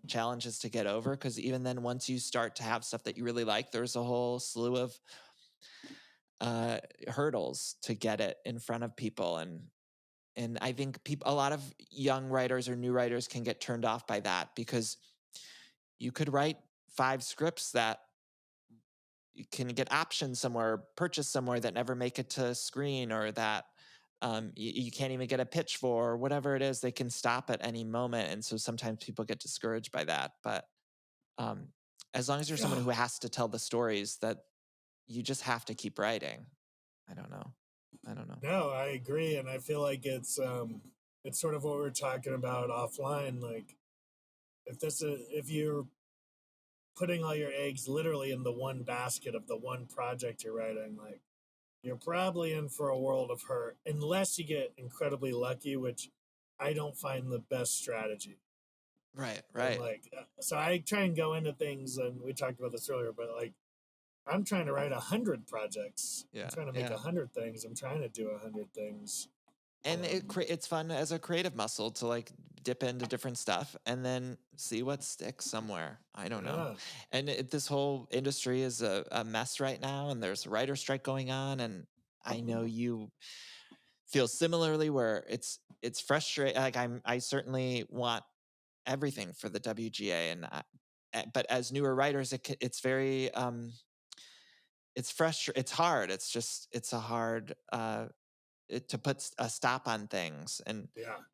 S2: challenges to get over, because even then, once you start to have stuff that you really like, there's a whole slew of hurdles to get it in front of people. And I think a lot of young writers or new writers can get turned off by that, because you could write 5 scripts that you can get optioned somewhere, purchased somewhere, that never make it to screen, or that you can't even get a pitch for, or whatever it is. They can stop at any moment. And so sometimes people get discouraged by that. But as long as you're someone who has to tell the stories, that you just have to keep writing. I don't know.
S1: No, I agree, and I feel like it's sort of what we were talking about offline. Like, if you're putting all your eggs literally in the one basket of the one project you're writing, like, you're probably in for a world of hurt unless you get incredibly lucky, which I don't find the best strategy.
S2: Right.
S1: And like, so I try and go into things, and we talked about this earlier, but like, I'm trying to write 100 projects.
S2: Yeah.
S1: I'm trying to make 100 things. I'm trying to do 100 things.
S2: And it's fun as a creative muscle to like dip into different stuff and then see what sticks somewhere. I don't know. And this whole industry is a mess right now, and there's a writer strike going on. And I know you feel similarly, where it's frustrating. Like I certainly want everything for the WGA, but as newer writers, it's very it's frustrating. It's hard. It's a hard to put a stop on things. And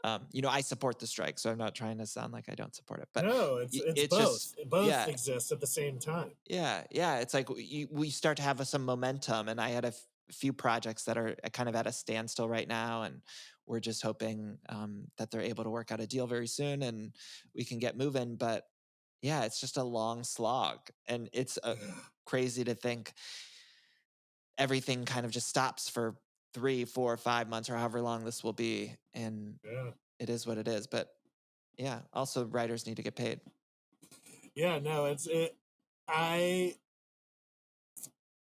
S2: I support the strike, so I'm not trying to sound like I don't support it, but
S1: no, it's both. Both exist at the same time.
S2: It's like we start to have some momentum, and I had a few projects that are kind of at a standstill right now, and we're just hoping that they're able to work out a deal very soon and we can get moving. But yeah, it's just a long slog, and it's crazy to think everything kind of just stops for 3, 4, 5 months, or however long this will be. And it is what it is. But yeah, also writers need to get paid.
S1: Yeah, no, I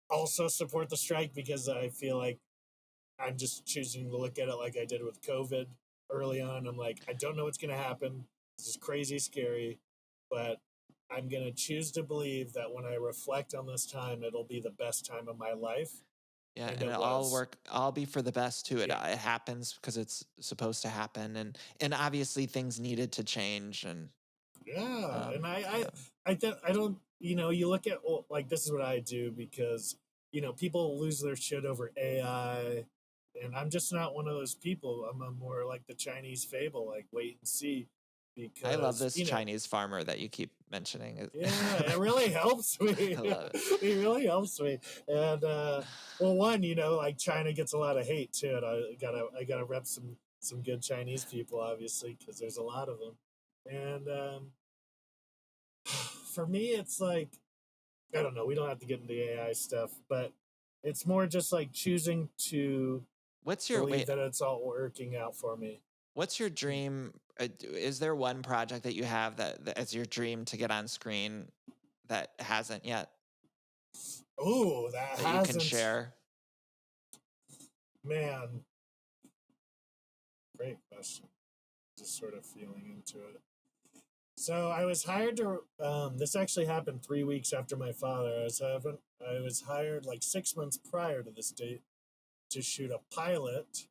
S1: also support the strike, because I feel like I'm just choosing to look at it like I did with COVID early on. I'm like, I don't know what's going to happen. This is crazy, scary, but I'm going to choose to believe that when I reflect on this time, it'll be the best time of my life.
S2: Yeah, and it'll all work. I'll be for the best too. It happens because it's supposed to happen, and obviously things needed to change. And
S1: and I don't. You look at, like, this is what I do, because people lose their shit over AI, and I'm just not one of those people. I'm a more like the Chinese fable, like, wait and see. Because
S2: I love this Chinese farmer that you keep mentioning.
S1: It really helps me.
S2: I love it.
S1: It really helps me. And well, one, like, China gets a lot of hate too, and I gotta rep some good Chinese people, obviously, because there's a lot of them. And for me, it's like, I don't know. We don't have to get into the AI stuff, but it's more just like choosing to believe that it's all working out for me.
S2: What's your dream? Is there one project that you have that as your dream to get on screen that hasn't yet?
S1: Oh, that
S2: you can share.
S1: Man, great question. Just sort of feeling into it. So I was hired to. This actually happened 3 weeks after my father. I was hired like 6 months prior to this date to shoot a pilot,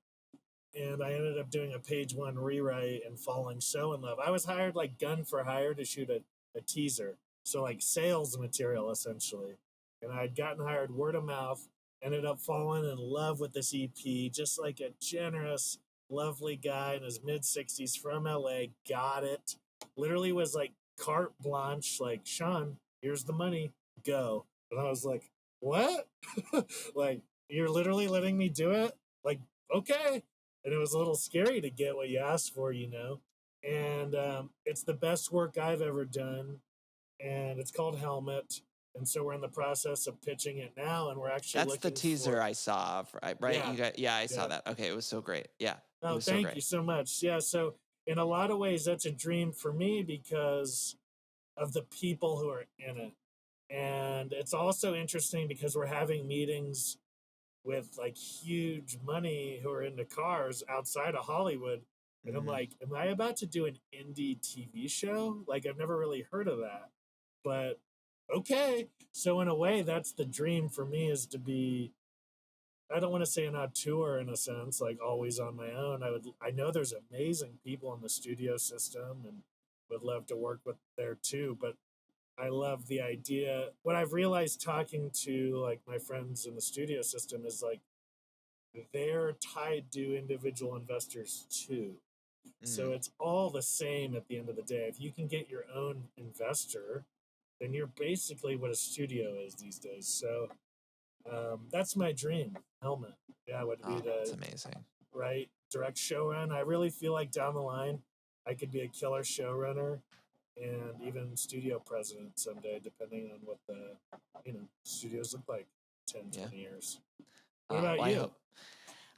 S1: and I ended up doing a page 1 rewrite and falling so in love. I was hired like gun for hire to shoot a teaser, so like sales material essentially. And I'd gotten hired word of mouth. Ended up falling in love with this EP, just like a generous, lovely guy in his mid-60s from LA. Got it. Literally was like carte blanche, like, Sean, here's the money, go. And I was like, what? Like, you're literally letting me do it? Like, okay. And it was a little scary to get what you asked for, And it's the best work I've ever done. And it's called Helmet. And so we're in the process of pitching it now, and we're actually
S2: That's the teaser I saw, right?
S1: Yeah.
S2: I saw that. Okay, it was so great. Yeah.
S1: Oh, thank you so much. Yeah, so in a lot of ways, that's a dream for me because of the people who are in it. And it's also interesting because we're having meetings with like huge money who are into cars outside of Hollywood. And I'm
S2: Mm.
S1: like, am I about to do an indie TV show? Like, I've never really heard of that. But okay. So, in a way, that's the dream for me, is to be, I don't want to say an auteur in a sense, like always on my own. I know there's amazing people in the studio system and would love to work with there too. But I love the idea. What I've realized talking to like my friends in the studio system is like they're tied to individual investors too. So
S2: Mm.
S1: it's all the same at the end of the day. If you can get your own investor, then you're basically what a studio is these days. So that's my dream. Helmet. Yeah, would be
S2: Oh, that's
S1: to
S2: amazing.
S1: write, direct, showrun. I really feel like down the line, I could be a killer showrunner and even studio president someday, depending on what the studios look like 10,
S2: Yeah.
S1: 20 years. What about
S2: Well,
S1: you?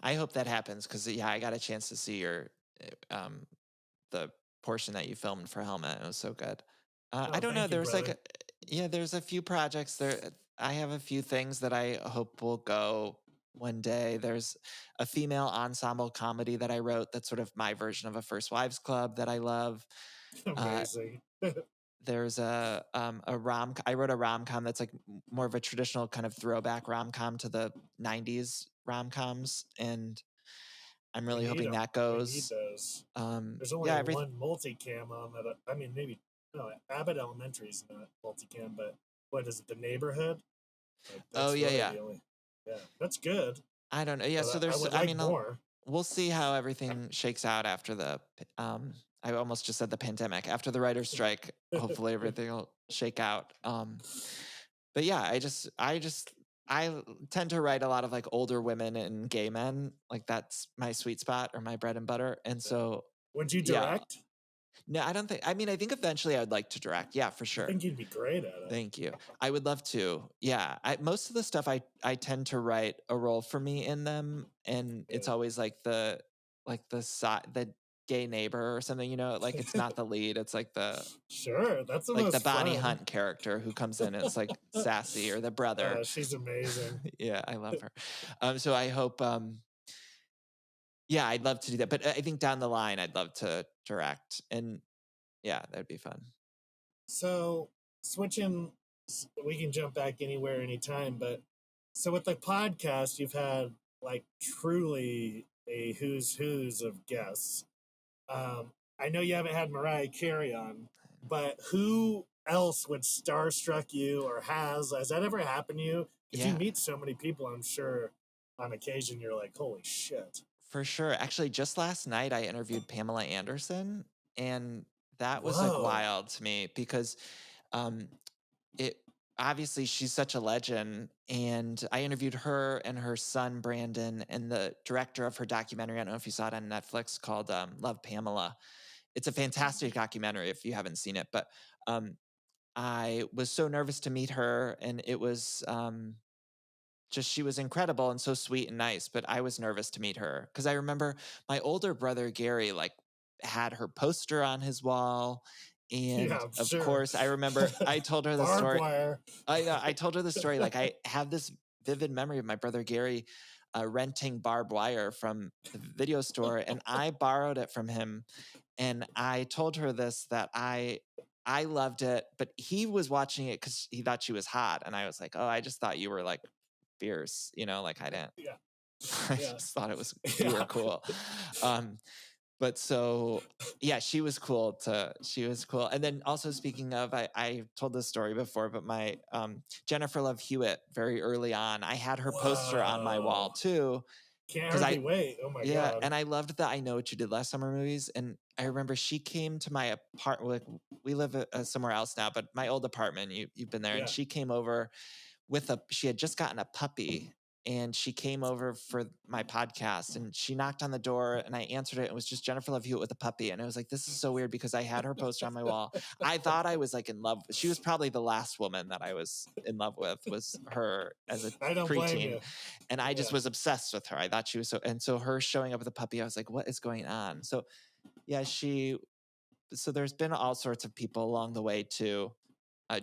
S2: I hope that happens because yeah, I got a chance to see your the portion that you filmed for Helmet. It was so good. I
S1: Oh,
S2: don't know.
S1: thank you,
S2: There's like
S1: brother.
S2: yeah, there's a few projects there. I have a few things that I hope will go one day. There's a female ensemble comedy that I wrote that's sort of my version of a First Wives Club that I love. Uh,
S1: Amazing.
S2: there's a rom. I wrote a rom com that's like more of a traditional kind of throwback rom com to the '90s rom coms, and I'm
S1: We
S2: really
S1: need
S2: hoping
S1: them.
S2: that
S1: We need
S2: goes.
S1: those. There's only
S2: Yeah, every
S1: one multicam on that. I mean, maybe no. Abbott Elementary is not multicam, but what is it? The Neighborhood. Like
S2: oh
S1: that's
S2: yeah,
S1: really
S2: yeah.
S1: the only. Yeah, that's good.
S2: I don't know. Yeah,
S1: But
S2: so
S1: I
S2: there's.
S1: would
S2: I
S1: like
S2: mean,
S1: more.
S2: we'll see how everything shakes out after the. I almost just said the pandemic. After the writer's strike, hopefully everything will shake out. But yeah, I tend to write a lot of like older women and gay men. Like that's my sweet spot or my bread and butter. And
S1: Yeah.
S2: so
S1: Would you
S2: yeah,
S1: direct?
S2: no, I don't think. I mean, I think eventually I'd like to direct. Yeah, for
S1: I
S2: sure.
S1: think you'd be great at it.
S2: Thank you. I would love to. Yeah, most of the stuff I tend to write a role for me in them, and it's
S1: Yeah.
S2: always like the gay neighbor or something. You know, like it's not the lead. It's
S1: Sure, that's the
S2: like the
S1: most
S2: Bonnie
S1: fun.
S2: Hunt character who comes in and it's like sassy, or the brother.
S1: She's amazing.
S2: Yeah, I love her. So I hope. Yeah, I'd love to do that, but I think down the line I'd love to direct, and yeah, that'd be fun.
S1: So switching, we can jump back anywhere, anytime. But so with the podcast, you've had like truly a who's of guests. I know you haven't had Mariah Carey on, but who else would starstruck you or has that ever happened to you? Because you
S2: Yeah.
S1: meet so many people, I'm sure on occasion you're like, holy shit.
S2: For sure. Actually, just last night I interviewed Pamela Anderson, and that was like
S1: Whoa.
S2: wild to me because um it obviously she's such a legend, and I interviewed her and her son Brandon and the director of her documentary. I don't know if you saw it on Netflix, called Love Pamela. It's a fantastic documentary if you haven't seen it, but um I was so nervous to meet her, and it was just she was incredible and so sweet and nice, but I was nervous to meet her because I remember my older brother Gary like had her poster on his wall,
S1: Yeah,
S2: and
S1: I'm
S2: of
S1: sure.
S2: course I remember I told her the
S1: Barbed
S2: story.
S1: wire.
S2: I told her the story, like I have this vivid memory of my brother Gary renting barbed wire from the video store, and I borrowed it from him, and I told her this, that I loved it, but he was watching it because he thought she was hot, and I was like, oh, I just thought you were like fierce, you know, like I didn't.
S1: Yeah.
S2: I
S1: Yeah.
S2: just thought it was you were
S1: Yeah.
S2: cool. Um, but so yeah, she was cool. And then also speaking of, I told this story before, but my Jennifer Love Hewitt, very early on, I had her poster on my wall
S1: Whoa.
S2: too.
S1: Can't
S2: Because
S1: hardly wait. Oh my
S2: yeah,
S1: God.
S2: and I loved the I Know What You Did Last Summer movies. And I remember she came to my apartment. Like, we live somewhere else now, but my old apartment, you've been there, and
S1: Yeah.
S2: she came over she had just gotten a puppy, and she came over for my podcast, and she knocked on the door, and I answered it. It was just Jennifer Love Hewitt with a puppy. And it was like, this is so weird because I had her poster on my wall. I thought I was like in love. She was probably the last woman that I was in love with, was her as a
S1: I don't blame
S2: preteen.
S1: you.
S2: And I just
S1: Yeah.
S2: was obsessed with her. I thought she was and so her showing up with a puppy, I was like, what is going on? So yeah, so there's been all sorts of people along the way too.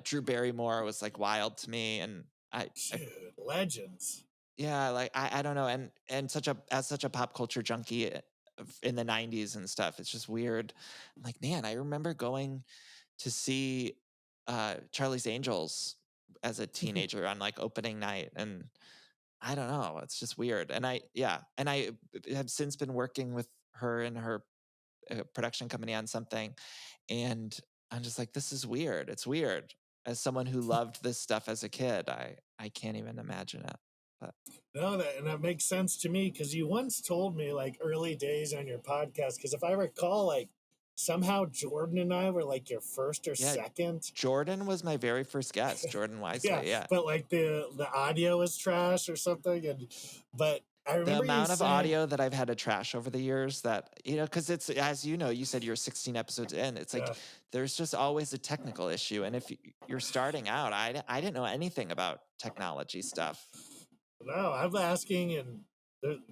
S2: Drew Barrymore was like wild to me, and I
S1: Dude, legends.
S2: yeah, like I don't know, and such a as such a pop culture junkie, in the 90s and stuff. It's just weird. I'm like, man, I remember going to see Charlie's Angels as a teenager on like opening night, and I don't know, it's just weird. And I have since been working with her and her production company on something, and I'm just like, this is weird. It's weird. As someone who loved this stuff as a kid, I can't even imagine it. But
S1: No, that makes sense to me because you once told me like early days on your podcast. Because if I recall, like somehow Jordan and I were like your first or
S2: yeah,
S1: second.
S2: Jordan was my very first guest, Jordan
S1: Yeah,
S2: Wisely. Yeah.
S1: but like the audio was trash or something, but I
S2: The
S1: remember you
S2: amount of
S1: saying,
S2: audio that I've had to trash over the years, that, because it's, as you said you're 16 episodes in. It's like,
S1: yeah,
S2: there's just always a technical issue. And if you're starting out, I didn't know anything about technology stuff.
S1: no, I'm asking, and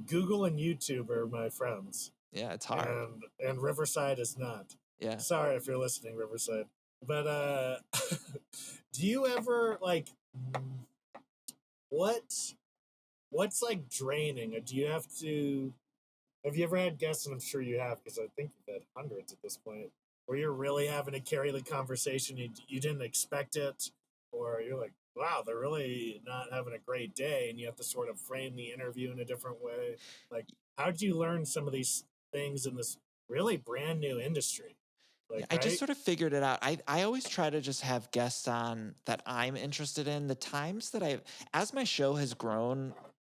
S1: Google and YouTube are my friends.
S2: Yeah, it's hard.
S1: And Riverside is not.
S2: Yeah.
S1: Sorry if you're listening, Riverside. But do you ever like what's like draining? Or do you have to? Have you ever had guests? And I'm sure you have, because I think you've had hundreds at this point, where you're really having to carry the conversation. You didn't expect it, or you're like, wow, they're really not having a great day, and you have to sort of frame the interview in a different way. Like, how did you learn some of these things in this really brand new industry?
S2: Yeah,
S1: Like,
S2: I just
S1: right?
S2: sort of figured it out. I always try to just have guests on that I'm interested in. The times that as my show has grown,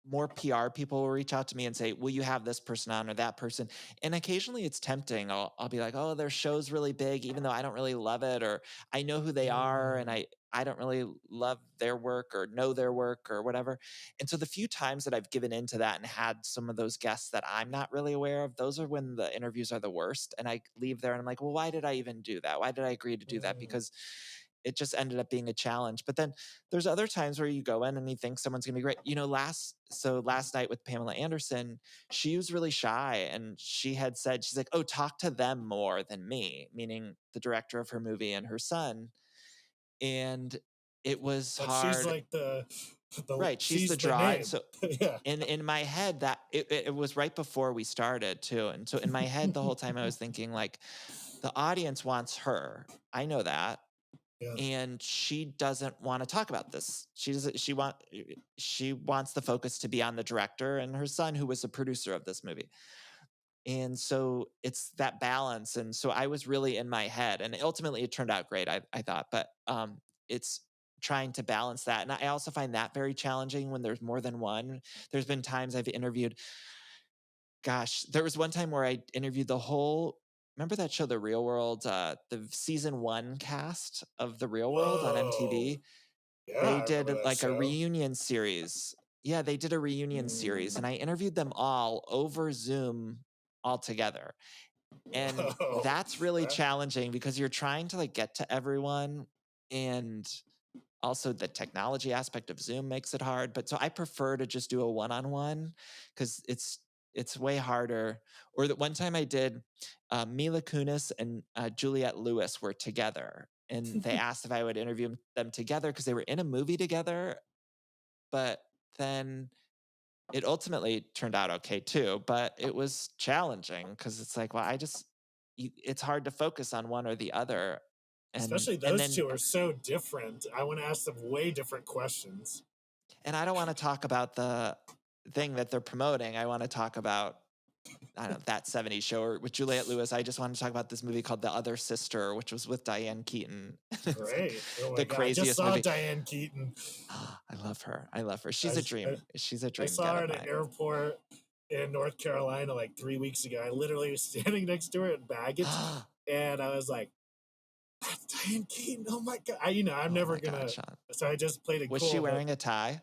S2: more PR people will reach out to me and say, will you have this person on or that person? And occasionally it's tempting. I'll be like, oh, their show's really big, even though I don't really love it, or I know who they are and I don't really love their work or know their work or whatever. And so the few times that I've given into that and had some of those guests that I'm not really aware of, those are when the interviews are the worst. And I leave there and I'm like, well, why did I even do that? Why did I agree to do that? Because it just ended up being a challenge. But then there's other times where you go in and you think someone's gonna be great. Last night with Pamela Anderson, she was really shy, and she had said, she's like, oh, talk to them more than me, meaning the director of her movie and her son. And it was
S1: But she's
S2: hard.
S1: like the
S2: Right, she's the
S1: she's the
S2: draw. And
S1: name.
S2: so
S1: Yeah.
S2: in my head, that it was right before we started too. And so in my head the whole time I was thinking, like, the audience wants her. I know that.
S1: Yeah.
S2: And she doesn't want to talk about this. She wants the focus to be on the director and her son, who was the producer of this movie. And so it's that balance. And so I was really in my head, and ultimately it turned out great, I thought. But it's trying to balance that. And I also find that very challenging when there's more than one. There's been times I've interviewed, gosh, there was one time where I interviewed the whole, remember that show, The Real World, the season 1 cast of The Real World on
S1: Whoa.
S2: MTV?
S1: Yeah,
S2: They
S1: I remember
S2: did
S1: that
S2: like a
S1: show.
S2: reunion series. Yeah, they did a reunion series, and I interviewed them all over Zoom all together. And
S1: Whoa.
S2: that's really challenging because you're trying to like get to everyone, and also the technology aspect of Zoom makes it hard. But so I prefer to just do a one-on-one because it's way harder. Or that one time I did, Mila Kunis and Juliette Lewis were together, and they asked if I would interview them together because they were in a movie together. But then it ultimately turned out okay too. But it was challenging because it's like, well, it's hard to focus on one or the other.
S1: Especially
S2: And
S1: those
S2: then
S1: two are so different. I want to ask them way different questions.
S2: and I don't want to talk about the thing that they're promoting. I want to talk about, I don't know, That 70s Show, or with Juliette Lewis. I just want to talk about this movie called The Other Sister, which was with Diane Keaton. It's like
S1: Great. Oh my
S2: the
S1: god. I just
S2: craziest
S1: saw
S2: movie.
S1: Diane Keaton.
S2: I love her. I love her. She's a dream. She's a
S1: I
S2: dream
S1: saw
S2: get
S1: her
S2: of
S1: at an
S2: mine.
S1: airport in North Carolina like 3 weeks ago. I literally was standing next to her in baggage, and I was like, "That's Diane Keaton! Oh my god!" I'm
S2: Oh
S1: never
S2: my God,
S1: gonna.
S2: Sean.
S1: So I just played it
S2: Was
S1: cool.
S2: she
S1: But
S2: wearing a tie?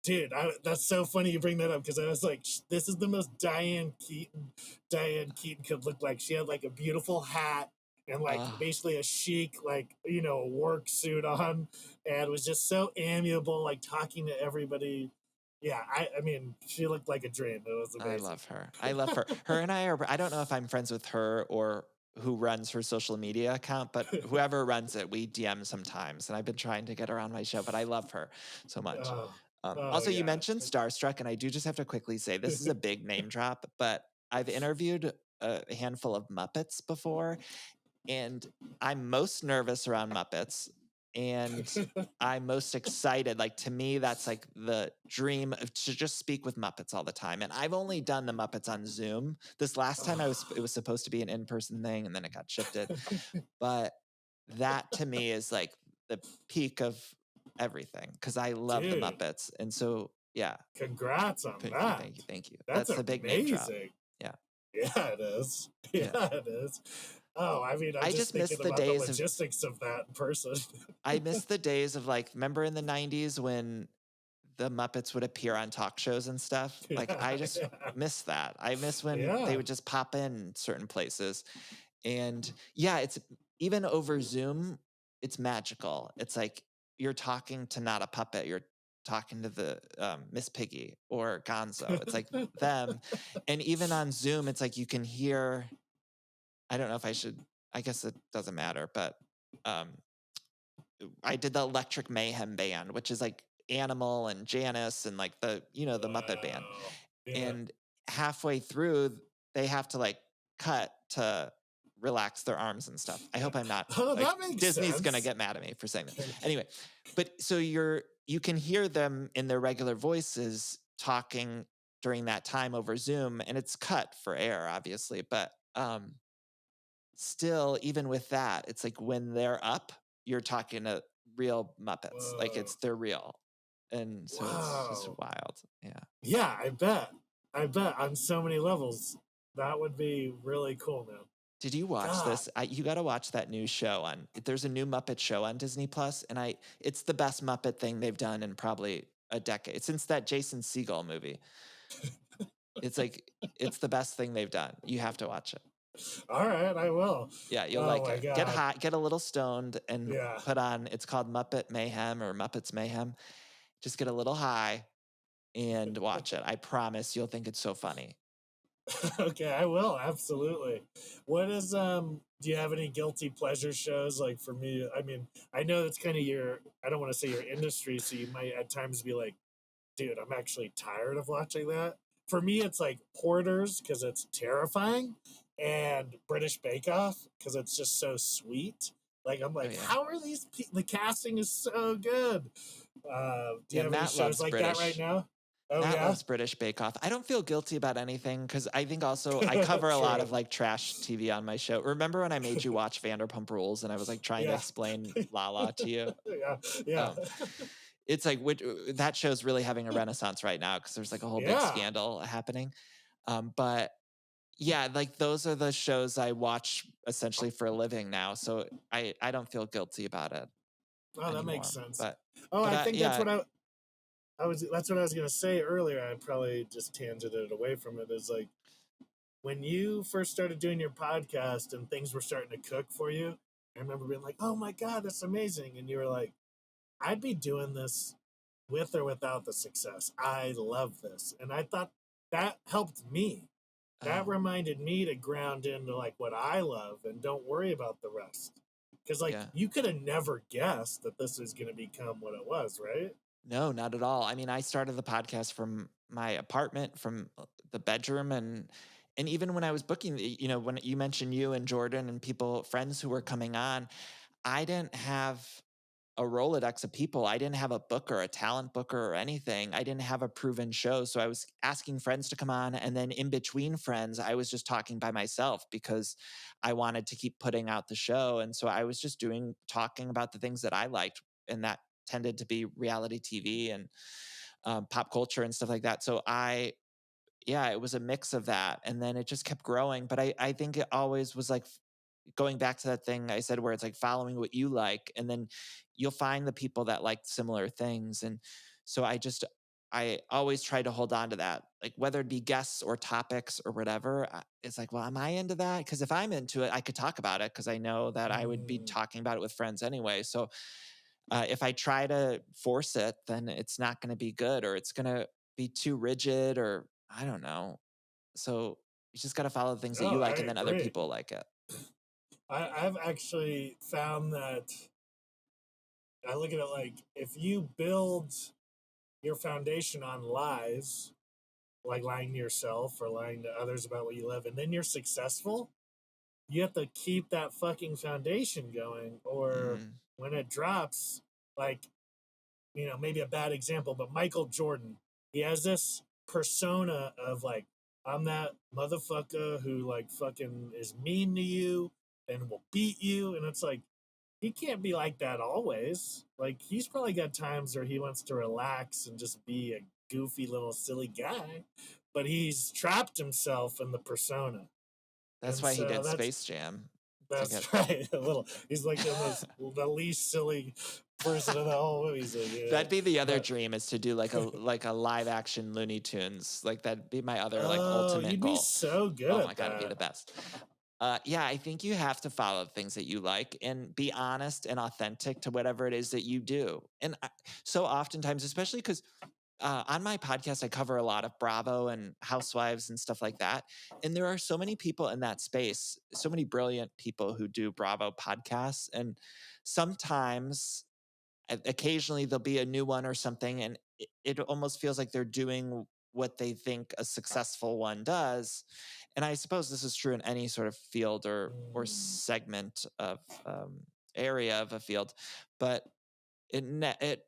S1: dude, that's so funny you bring that up, because I was like, this is the most Diane Keaton could look like. She had like a beautiful hat and like basically a chic, like, work suit on, and was just so amiable, like talking to everybody. Yeah, I mean, she looked like a dream. It was amazing.
S2: I love her. I love her. Her and I don't know if I'm friends with her or who runs her social media account, but whoever runs it, we DM sometimes. And I've been trying to get her on my show, but I love her so much. Also, you
S1: Yeah.
S2: mentioned Starstruck, and I do just have to quickly say this is a big name drop, but I've interviewed a handful of Muppets before, and I'm most nervous around Muppets, and I'm most excited. Like, to me, that's like the dream of to just speak with Muppets all the time. And I've only done the Muppets on Zoom. This last time it was supposed to be an in-person thing, and then it got shifted. But that to me is like the peak of everything, because I love the
S1: Dude,
S2: Muppets. And so, yeah.
S1: congrats on
S2: Thank you,
S1: that.
S2: thank you, thank you.
S1: That's
S2: That's the big name drop.
S1: amazing.
S2: Yeah.
S1: Yeah, it is. Yeah,
S2: Yeah.
S1: it is. Oh, I mean, I'm
S2: I
S1: just
S2: just miss
S1: thinking
S2: the
S1: about the
S2: days of
S1: logistics of that in person.
S2: I miss the days of, like, remember in the 90s when the Muppets would appear on talk shows and stuff? Like,
S1: Yeah,
S2: I just
S1: yeah,
S2: miss that. I miss when they
S1: yeah.
S2: would just pop in certain places. And yeah, it's even over Zoom, it's magical. It's like you're talking to not a puppet, you're talking to the Miss Piggy or Gonzo. It's like them. And even on Zoom, it's like you can hear, I don't know if I should, I guess it doesn't matter, but um, I did the Electric Mayhem Band, which is like Animal and Janice and like the, the Muppet Band.
S1: Wow. Yeah.
S2: And halfway through, they have to like cut to relax their arms and stuff. I hope I'm not
S1: Oh,
S2: like
S1: that makes
S2: Disney's gonna
S1: sense.
S2: get mad at me for saying that. Anyway, but so you can hear them in their regular voices talking during that time over Zoom, and it's cut for air, obviously, but still, even with that, it's like when they're up, you're talking to real Muppets. Like
S1: Whoa.
S2: they're real. And so it's just
S1: Wow.
S2: wild. Yeah.
S1: Yeah, I bet. I bet on so many levels. That would be really cool, man.
S2: Did you watch
S1: God.
S2: this? You got to watch that new show on. There's a new Muppet show on Disney Plus, and it's the best Muppet thing they've done in probably a decade since that Jason Segel movie. It's like it's the best thing they've done. You have to watch it.
S1: All right, I will.
S2: Yeah, you'll
S1: Oh
S2: like
S1: my
S2: it. Get
S1: God.
S2: hot, get a little stoned, and
S1: Yeah.
S2: put on. It's called Muppet Mayhem or Muppets Mayhem. Just get a little high and watch it. I promise you'll think it's so funny.
S1: Okay, I will, absolutely. What is do you have any guilty pleasure shows? Like for me, I mean, I know that's kind of your, I don't want to say your industry, so you might at times be like, dude, I'm actually tired of watching that. For me, it's like Porters because it's terrifying, and British Bake Off because it's just so sweet. Like I'm
S2: Oh
S1: like,
S2: yeah.
S1: how are these? The casting is so good. Do you have any
S2: Matt
S1: shows
S2: loves
S1: like that right
S2: British.
S1: now? Oh
S2: Matt
S1: yeah,
S2: loves British Bake Off. I don't feel guilty about anything because I think also I cover a lot
S1: true.
S2: of like trash TV on my show. Remember when I made you watch Vanderpump Rules and I was like trying to
S1: Yeah,
S2: explain Lala to you?
S1: yeah, yeah,
S2: Um, it's like that show's really having a renaissance right now because there's like a whole big
S1: yeah.
S2: scandal happening. But yeah, like those are the shows I watch essentially for a living now. So I don't feel guilty about it
S1: Oh, that makes
S2: anymore.
S1: sense.
S2: But
S1: Oh, I think that's
S2: yeah.
S1: what I was. That's what I was gonna say earlier. I probably just tangented away from it. Is like when you first started doing your podcast and things were starting to cook for you. I remember being like, "Oh my god, that's amazing!" And you were like, "I'd be doing this with or without the success. I love this," and I thought that helped me. That
S2: Oh,
S1: reminded me to ground into like what I love and don't worry about the rest. Because like
S2: yeah.
S1: you could have never guessed that this was going to become what it was, right?
S2: No, not at all. I mean, I started the podcast from my apartment, from the bedroom, and even when I was booking, when you mentioned you and Jordan and people, friends who were coming on, I didn't have a Rolodex of people. I didn't have a booker, a talent booker or anything. I didn't have a proven show. So I was asking friends to come on. And then in between friends, I was just talking by myself because I wanted to keep putting out the show. And so I was just talking about the things that I liked. And that tended to be reality TV and pop culture and stuff like that. So yeah, it was a mix of that. And then it just kept growing. But I think it always was like going back to that thing I said where it's like following what you like, and then you'll find the people that like similar things. And so I always try to hold on to that, like whether it be guests or topics or whatever. It's like, well, am I into that? Because if I'm into it, I could talk about it because I know that I would be
S1: Mm.
S2: talking about it with friends anyway. So if I try to force it, then it's not going to be good, or it's going to be too rigid, or I don't know. So you just got to follow the things that
S1: Oh,
S2: you
S1: I
S2: like, and then other
S1: agree.
S2: people like it.
S1: I've actually found that I look at it like if you build your foundation on lies, like lying to yourself or lying to others about what you live, and then you're successful, you have to keep that fucking foundation going, or
S2: Mm.
S1: when it drops, like, maybe a bad example, but Michael Jordan, he has this persona of like, I'm that motherfucker who like fucking is mean to you and will beat you. And it's like, he can't be like that always. Like, he's probably got times where he wants to relax and just be a goofy little silly guy, but he's trapped himself in the persona.
S2: That's
S1: And
S2: why he
S1: so
S2: did Space Jam to get.
S1: that's right. A little, he's like the least silly person in the whole movie. He's like, yeah,
S2: That'd be the other
S1: but
S2: dream, is to do like a live action Looney Tunes. Like that'd be my other like
S1: oh,
S2: ultimate
S1: you'd be
S2: goal.
S1: so good
S2: Oh
S1: at
S2: my God, it'd be
S1: that.
S2: the best. Yeah, I think you have to follow the things that you like and be honest and authentic to whatever it is that you do. And so oftentimes, especially because on my podcast, I cover a lot of Bravo and Housewives and stuff like that. And there are so many people in that space, so many brilliant people who do Bravo podcasts. And sometimes, occasionally, there'll be a new one or something, and it almost feels like they're doing what they think a successful one does. And I suppose this is true in any sort of field or
S1: Mm,
S2: segment of area of a field, but it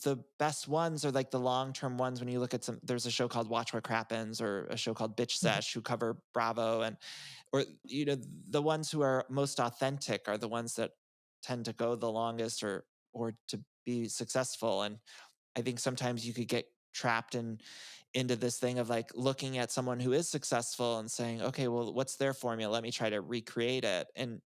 S2: the best ones are like the long-term ones. When you look at there's a show called Watch What Crappens, or a show called Bitch Sesh, who cover Bravo, and or the ones who are most authentic are the ones that tend to go the longest, or to be successful. And I think sometimes you could get trapped into this thing of like looking at someone who is successful and saying, okay, well, what's their formula? Let me try to recreate it. And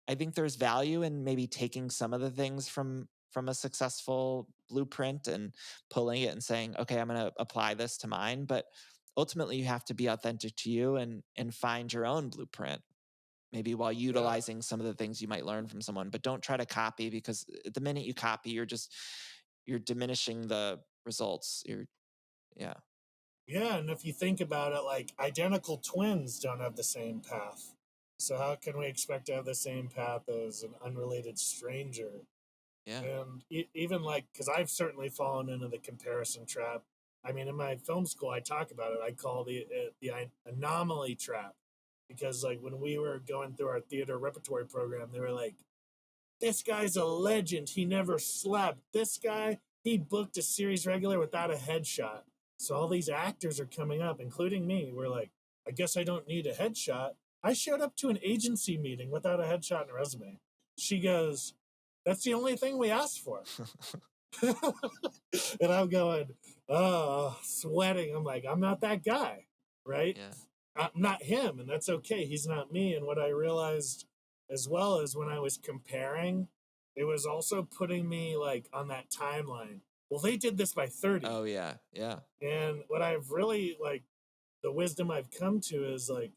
S2: I think there's value in maybe taking some of the things from a successful blueprint and pulling it and saying, okay, I'm going to apply this to mine. But ultimately, you have to be authentic to you and find your own blueprint, maybe while
S1: yeah,
S2: utilizing some of the things you might learn from someone. But don't try to copy, because the minute you copy, you're diminishing the results. Yeah.
S1: yeah. And if you think about it, like, identical twins don't have the same path. So how can we expect to have the same path as an unrelated stranger?
S2: Yeah.
S1: And even like, because I've certainly fallen into the comparison trap. I mean, in my film school, I talk about it. I call the anomaly trap, because like when we were going through our theater repertory program, they were like, "This guy's a legend. He never slept. This guy, he booked a series regular without a headshot." So all these actors are coming up, including me. We're like, "I guess I don't need a headshot." I showed up to an agency meeting without a headshot and a resume. She goes, "That's the only thing we asked for." And I'm going, oh, sweating. I'm like, I'm not that guy, right?
S2: Yeah.
S1: I'm not him, and that's okay. He's not me. And what I realized as well is when I was comparing, it was also putting me like on that timeline. Well, they did this by 30.
S2: Oh yeah. Yeah.
S1: And what I've really like, the wisdom I've come to is like,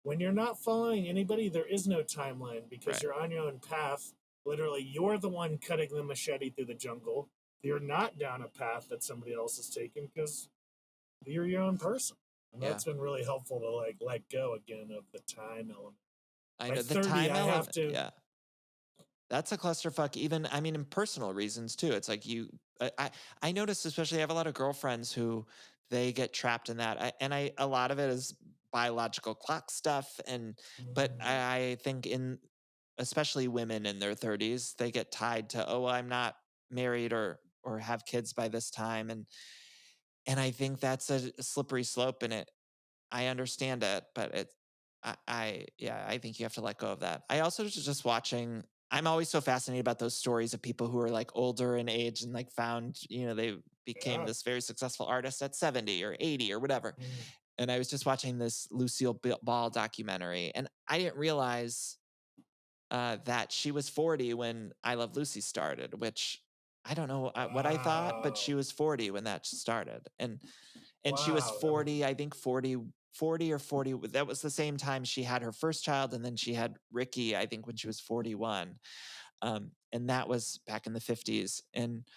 S1: when you're not following anybody, there is no timeline, because
S2: Right.
S1: you're on your own path. Literally, you're the one cutting the machete through the jungle. You're not down a path that somebody else is taking, because you're your own person. And
S2: Yeah.
S1: that's been really helpful to like let go again of the time element.
S2: I
S1: By
S2: know the
S1: 30,
S2: time
S1: I have
S2: element.
S1: to.
S2: Yeah. That's a clusterfuck. Even, I mean, in personal reasons too. It's like I noticed, especially, I have a lot of girlfriends who they get trapped in that. A lot of it is biological clock stuff. But
S1: Mm,
S2: I think especially women in their 30s, they get tied to, oh, well, I'm not married or have kids by this time. And I think that's a slippery slope, and I understand it, but yeah, I think you have to let go of that. I also just watching. I'm always so fascinated about those stories of people who are like older in age and like found, they became
S1: yeah.
S2: this very successful artist at 70 or 80 or whatever.
S1: Mm,
S2: And I was just watching this Lucille Ball documentary, and I didn't realize that she was 40 when I Love Lucy started, which I don't know what I thought, but she
S1: wow.
S2: was 40 when that started. And she was
S1: Wow. I mean,
S2: 40, I think 40 or 40. That was the same time she had her first child. And then she had Ricky, I think, when she was 41. And that was back in the 50s. And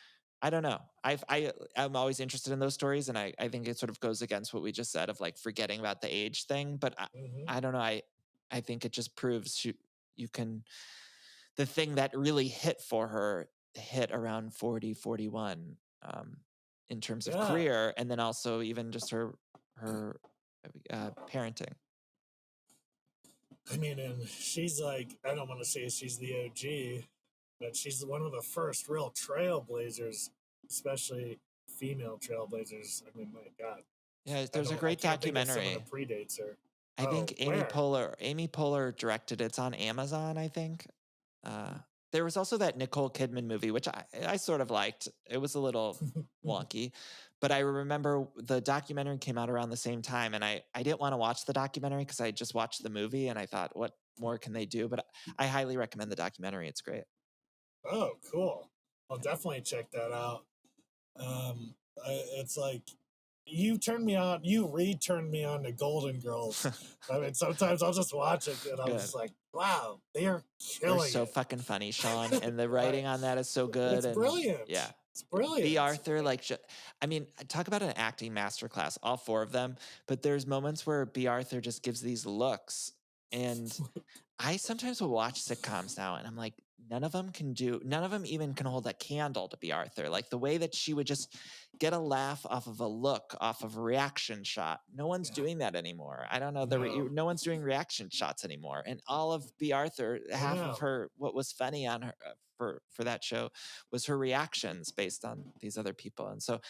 S2: I don't know. I'm always interested in those stories. And I think it sort of goes against what we just said of like forgetting about the age thing. But
S1: mhm.
S2: I don't know. I think it just proves you can, the thing that really hit for her hit around 40, 41, in terms of
S1: Yeah.
S2: career. And then also even just her her parenting.
S1: I mean, and she's like, I don't want to say she's the OG, but she's one of the first real trailblazers, especially female trailblazers. I mean, my God.
S2: Yeah,
S1: I
S2: there's a
S1: don't. I
S2: great
S1: can't think of someone
S2: documentary.
S1: that predates her.
S2: I think
S1: Where?
S2: Amy Poehler directed it. It's on Amazon, I think. There was also that Nicole Kidman movie, which I sort of liked. It was a little wonky, but I remember the documentary came out around the same time, and I didn't want to watch the documentary because I just watched the movie, and I thought, what more can they do? But I highly recommend the documentary. It's great.
S1: Oh, cool. I'll definitely check that out. It's like you turned me on. You re-turned me on to Golden Girls. I mean, sometimes I'll just watch it and I'm
S2: Good.
S1: just like, wow, they are
S2: They're
S1: killing
S2: so
S1: it.
S2: fucking funny, Sean, and the writing on that is so good.
S1: It's
S2: and
S1: brilliant.
S2: Yeah.
S1: It's brilliant.
S2: B. Arthur, like, I mean, talk about an acting masterclass, all four of them. But there's moments where B. Arthur just gives these looks. And I sometimes will watch sitcoms now and I'm like, none of them even can hold a candle to B. Arthur. Like the way that she would just get a laugh off of a look, off of a reaction shot. No one's doing that anymore. I don't know. No one's doing reaction shots anymore. And all of B. Arthur, half of her, what was funny on her for that show was her reactions based on these other people. And so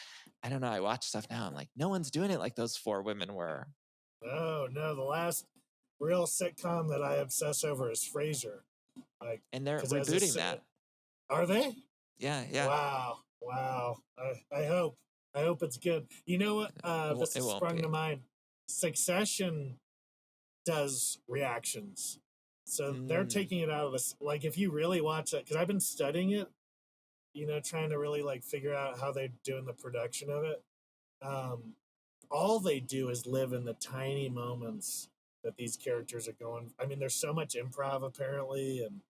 S2: I don't know. I watch stuff now. I'm like, no one's doing it like those four women were.
S1: Oh, no. The last real sitcom that I obsess over is Frasier. Like,
S2: and they're rebooting that.
S1: Are they?
S2: Yeah.
S1: Wow. I hope it's good. You know what? This has sprung to mind. Succession does reactions. So they're taking it out of this. Like, if you really watch it, because I've been studying it, trying to really like figure out how they're doing the production of it. All they do is live in the tiny moments that these characters are going. I mean, there's so much improv apparently, and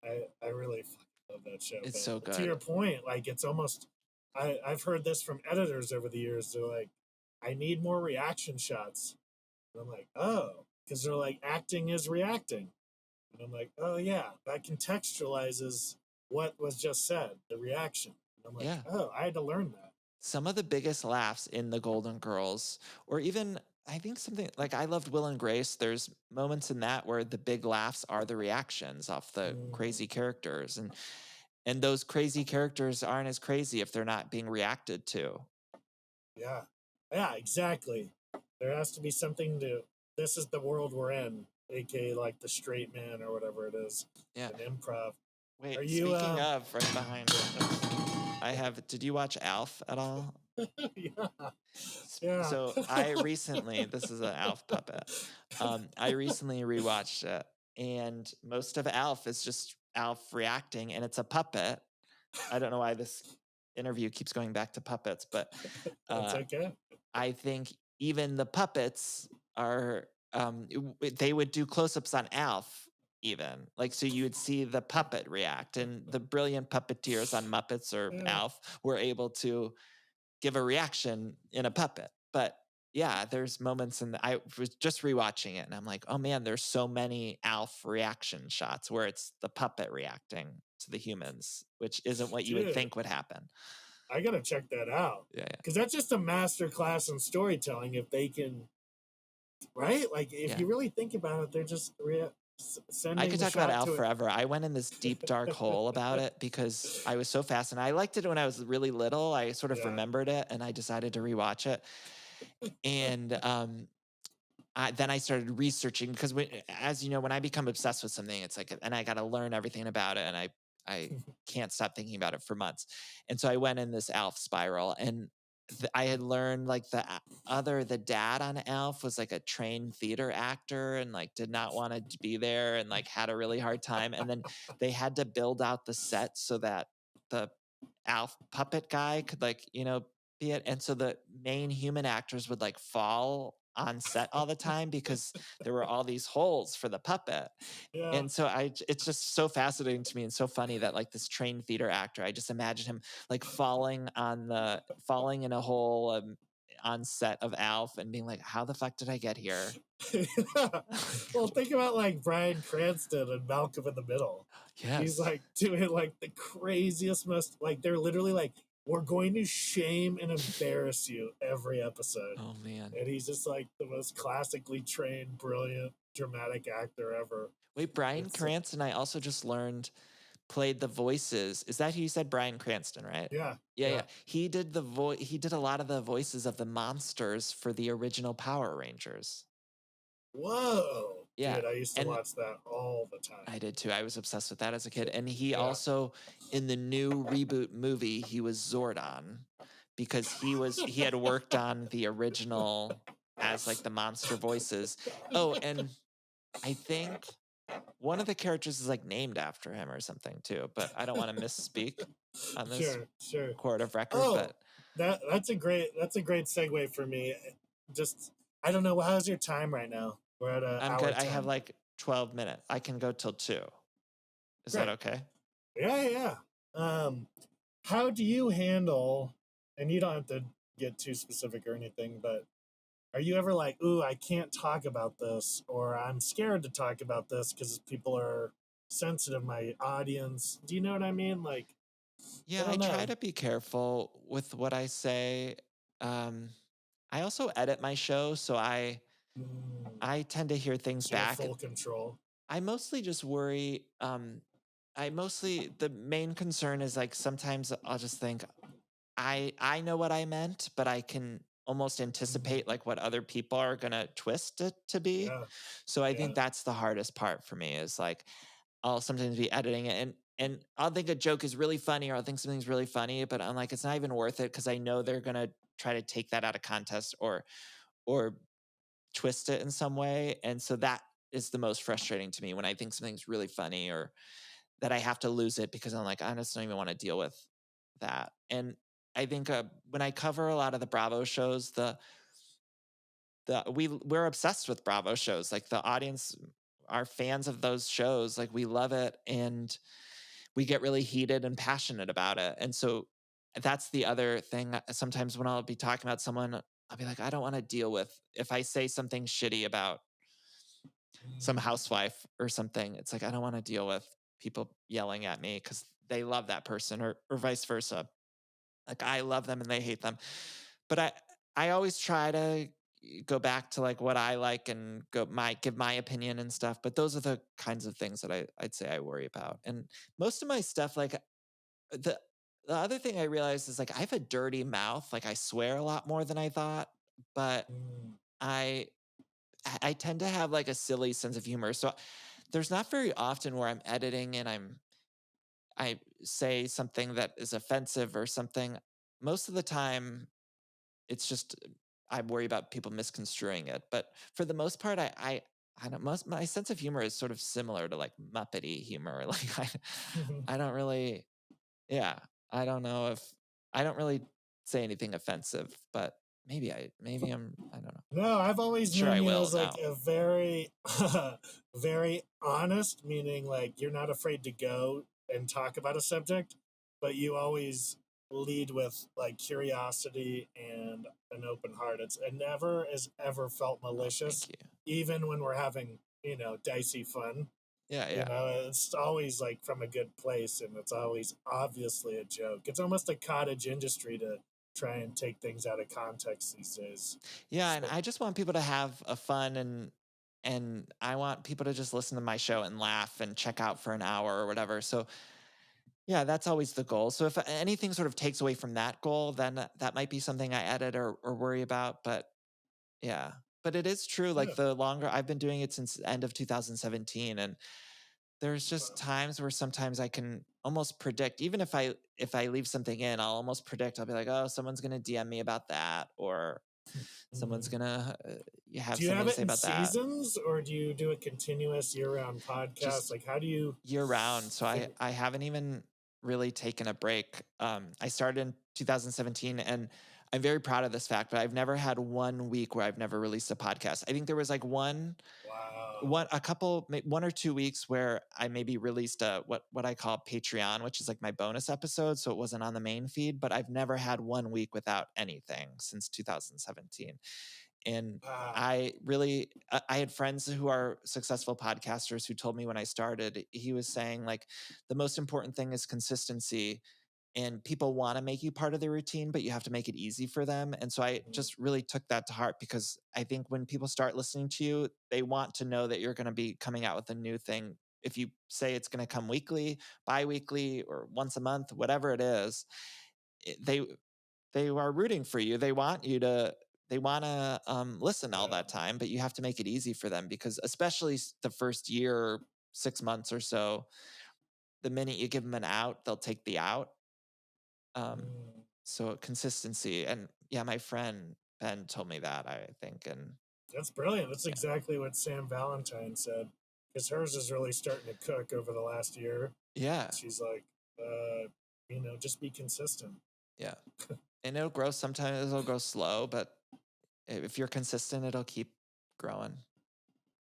S1: I really love that show.
S2: It's so good.
S1: To your point, like it's almost. I've heard this from editors over the years. They're like, I need more reaction shots. And I'm like, oh, because they're like, acting is reacting. And I'm like, oh yeah, that contextualizes what was just said, the reaction. And I'm like, oh, I had to learn that.
S2: Some of the biggest laughs in the Golden Girls, or even I think something like I loved Will and Grace. There's moments in that where the big laughs are the reactions off the crazy characters. And those crazy characters aren't as crazy if they're not being reacted to.
S1: Yeah, exactly. There has to be something to, this is the world we're in, aka like the straight man or whatever it is.
S2: Yeah.
S1: An improv.
S2: Wait, speaking of, right behind did you watch Alf at all?
S1: Yeah.
S2: So I recently, this is an Alf puppet. I recently rewatched it, and most of Alf is just Alf reacting, and it's a puppet. I don't know why this interview keeps going back to puppets, but
S1: that's okay.
S2: I think even the puppets are, they would do close-ups on Alf even. Like, so you would see the puppet react, and the brilliant puppeteers on Muppets or Alf were able to give a reaction in a puppet. But yeah, there's moments I was just rewatching it and I'm like, oh man, there's so many Alf reaction shots where it's the puppet reacting to the humans, which isn't what you would think would happen.
S1: I gotta check that out.
S2: Yeah.
S1: Because that's just a master class in storytelling if they can, right? Like if you really think about it, they're just
S2: I could talk about Alf forever. I went in this deep dark hole about it because I was so fascinated. I liked it when I was really little. I sort of remembered it, and I decided to rewatch it. And then I started researching because, as you know, when I become obsessed with something, it's like, and I got to learn everything about it, and I can't stop thinking about it for months. And so I went in this Alf spiral, and I had learned like the dad on Alf was like a trained theater actor and like did not want to be there and like had a really hard time. And then they had to build out the set so that the Alf puppet guy could like, be it. And so the main human actors would like fall on set all the time because there were all these holes for the puppet. And so it's just so fascinating to me and so funny that like this trained theater actor, I just imagine him like falling in a hole on set of Alf and being like, how the fuck did I get here?
S1: Well, think about like Bryan Cranston and Malcolm in the Middle. Yes. He's like doing like the craziest, most like they're literally like we're going to shame and embarrass you every episode.
S2: Oh man.
S1: And he's just like the most classically trained, brilliant, dramatic actor ever.
S2: Wait, Bryan
S1: It's
S2: Cranston, I also just learned, played the voices. Is that who you said? Bryan Cranston, right?
S1: yeah,
S2: Yeah. He did he did a lot of the voices of the monsters for the original Power Rangers.
S1: Whoa,
S2: Yeah.
S1: dude! I used to
S2: And
S1: watch that all the time.
S2: I did too. I was obsessed with that as a kid. And he
S1: Yeah.
S2: also, in the new reboot movie, he was Zordon because he had worked on the original as like the monster voices. Oh, and I think one of the characters is like named after him or something too, but I don't want to misspeak on this
S1: Sure.
S2: court of record.
S1: Oh,
S2: But
S1: that's a great segue for me. Just I don't know. How's your time right now? We're at an
S2: I'm
S1: hour
S2: good.
S1: 10.
S2: I have like 12 minutes. I can go till 2. Is
S1: Great.
S2: that okay?
S1: Yeah. How do you handle? And you don't have to get too specific or anything, but are you ever like, ooh, I can't talk about this, or I'm scared to talk about this because people are sensitive, my audience? Do you know what I mean? Like,
S2: Yeah,
S1: I
S2: I
S1: don't
S2: try
S1: know.
S2: to be careful with what I say. Um, I also edit my show, so I tend to hear things
S1: So you have
S2: back.
S1: full control.
S2: I mostly just worry. The main concern is like sometimes I'll just think I know what I meant, but I can almost anticipate like what other people are gonna twist it to be.
S1: Yeah.
S2: So I think that's the hardest part for me is like I'll sometimes be editing it and I'll think a joke is really funny or I'll think something's really funny, but I'm like, it's not even worth it because I know they're gonna try to take that out of context or twist it in some way. And so that is the most frustrating to me when I think something's really funny or that I have to lose it because I'm like, I just don't even want to deal with that. And I think when I cover a lot of the Bravo shows, we're obsessed with Bravo shows. Like the audience are fans of those shows. Like we love it and we get really heated and passionate about it. And so that's the other thing. Sometimes when I'll be talking about someone, I'll be like, I don't want to deal with if I say something shitty about some housewife or something. It's like I don't want to deal with people yelling at me because they love that person or vice versa. Like I love them and they hate them. But I always try to go back to like what I like and give my opinion and stuff. But those are the kinds of things that I'd say I worry about. And most of my stuff, like the the other thing I realized is like I have a dirty mouth. Like I swear a lot more than I thought, but I I tend to have like a silly sense of humor. So there's not very often where I'm editing and I say something that is offensive or something. Most of the time it's just I worry about people misconstruing it. But for the most part, I don't most my sense of humor is sort of similar to like Muppety humor. Like I don't really yeah, I don't know if I don't really say anything offensive, but maybe I don't know.
S1: No, I've always
S2: Sure
S1: known
S2: I
S1: you
S2: will
S1: as like
S2: now.
S1: a very, very honest, meaning like you're not afraid to go and talk about a subject, but you always lead with like curiosity and an open heart. It never has ever felt malicious,
S2: Thank you.
S1: even when we're having, dicey fun.
S2: Yeah.
S1: It's always like from a good place and it's always obviously a joke. It's almost a cottage industry to try and take things out of context these days.
S2: Yeah, and
S1: So,
S2: I just want people to have a fun and I want people to just listen to my show and laugh and check out for an hour or whatever. So yeah, that's always the goal. So if anything sort of takes away from that goal, then that might be something I edit or worry about. But yeah, but it is true. Like
S1: yeah.
S2: the longer I've been doing it since the end of 2017, and there's just
S1: Wow.
S2: times where sometimes I can almost predict, even if I leave something in, I'll almost predict. I'll be like, oh, someone's gonna DM me about that, or someone's gonna you have
S1: Do you
S2: something
S1: have
S2: to
S1: it
S2: say
S1: in
S2: about that.
S1: seasons or do you do a continuous year-round podcast?
S2: Just
S1: Like, how do you
S2: year round. So
S1: figure?
S2: I haven't even really taken a break. I started in 2017 and I'm very proud of this fact, but I've never had 1 week where I've never released a podcast. I think there was like
S1: Wow.
S2: a couple 1 or 2 weeks where I maybe released what I call Patreon, which is like my bonus episode, so it wasn't on the main feed, but I've never had 1 week without anything since 2017. And
S1: Wow.
S2: I had friends who are successful podcasters who told me when I started, he was saying like the most important thing is consistency and people want to make you part of their routine, but you have to make it easy for them. And so I just really took that to heart, because I think when people start listening to you, they want to know that you're going to be coming out with a new thing. If you say it's going to come weekly, bi-weekly, or once a month, whatever it is, they are rooting for you. They want to listen all that time, but you have to make it easy for them, because especially the first year, 6 months or so, the minute you give them an out, they'll take the out. So consistency. And yeah, my friend Ben told me that, I think. And
S1: that's brilliant. That's exactly what Sam Valentine said, because hers is really starting to cook over the last year.
S2: yeah,
S1: She's like, just be consistent.
S2: yeah. And it'll grow. Sometimes it'll grow slow, but if you're consistent, it'll keep growing.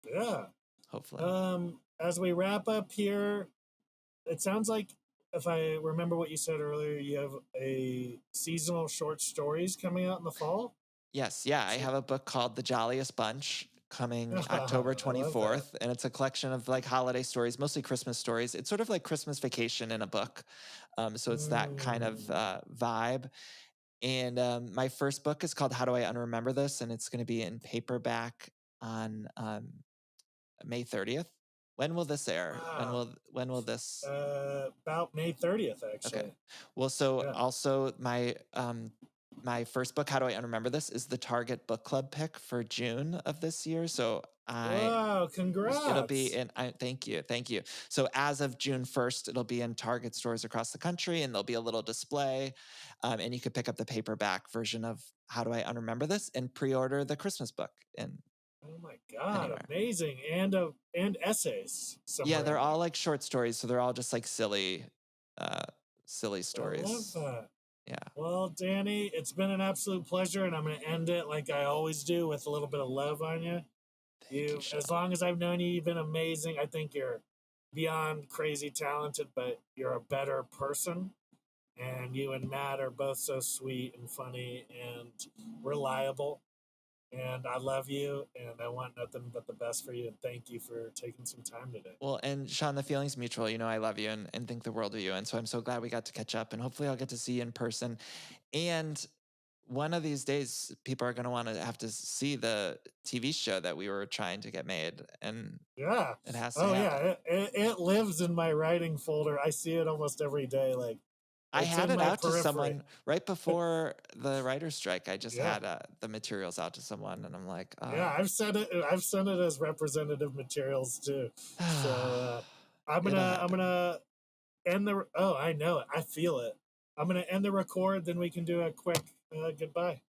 S1: Yeah.
S2: Hopefully.
S1: As we wrap up here, it sounds like, if I remember what you said earlier, you have a seasonal short stories coming out in the fall.
S2: Yes, yeah. I have a book called The Jolliest Bunch coming October
S1: I love
S2: 24th,
S1: that.
S2: and it's a collection of like holiday stories, mostly Christmas stories. It's sort of like Christmas Vacation in a book. So it's that kind of vibe. And my first book is called How Do I Unremember This? And it's going to be in paperback on May 30th. When will this air?
S1: Wow.
S2: When will this?
S1: About May 30th, actually.
S2: Okay. Well, so also my first book, How Do I Unremember This, is the Target Book Club pick for June of this year. So
S1: wow, congrats.
S2: It'll be in, thank you. So as of June 1st, it'll be in Target stores across the country, and there'll be a little display, and you could pick up the paperback version of How Do I Unremember This and pre-order the Christmas book. And
S1: oh my God, amazing. And essays.
S2: Yeah, they're all like short stories, so they're all just like silly stories.
S1: I love that.
S2: Yeah.
S1: Well, Danny, it's been an absolute pleasure, and I'm going to end it like I always do, with a little bit of love on you. Thank you. As long as I've known you, you've been amazing. I think you're beyond crazy talented, but you're a better person. And you and Matt are both so sweet and funny and reliable. And I love you, and I want nothing but the best for you. And thank you for taking some time today.
S2: Well, and Sean, the feeling's mutual. You know, I love you and think the world of you. And so I'm so glad we got to catch up, and hopefully I'll get to see you in person. And one of these days, people are going to want to have to see the TV show that we were trying to get made. And
S1: yeah,
S2: it has to happen.
S1: It lives in my writing folder. I see it almost every day. Like,
S2: I had it out to someone right before the writer's strike. I just had the materials out to someone, and I'm like,
S1: yeah, I've sent it as representative materials too. So I'm gonna end the. Oh, I know it. I feel it. I'm gonna end the record. Then we can do a quick goodbye.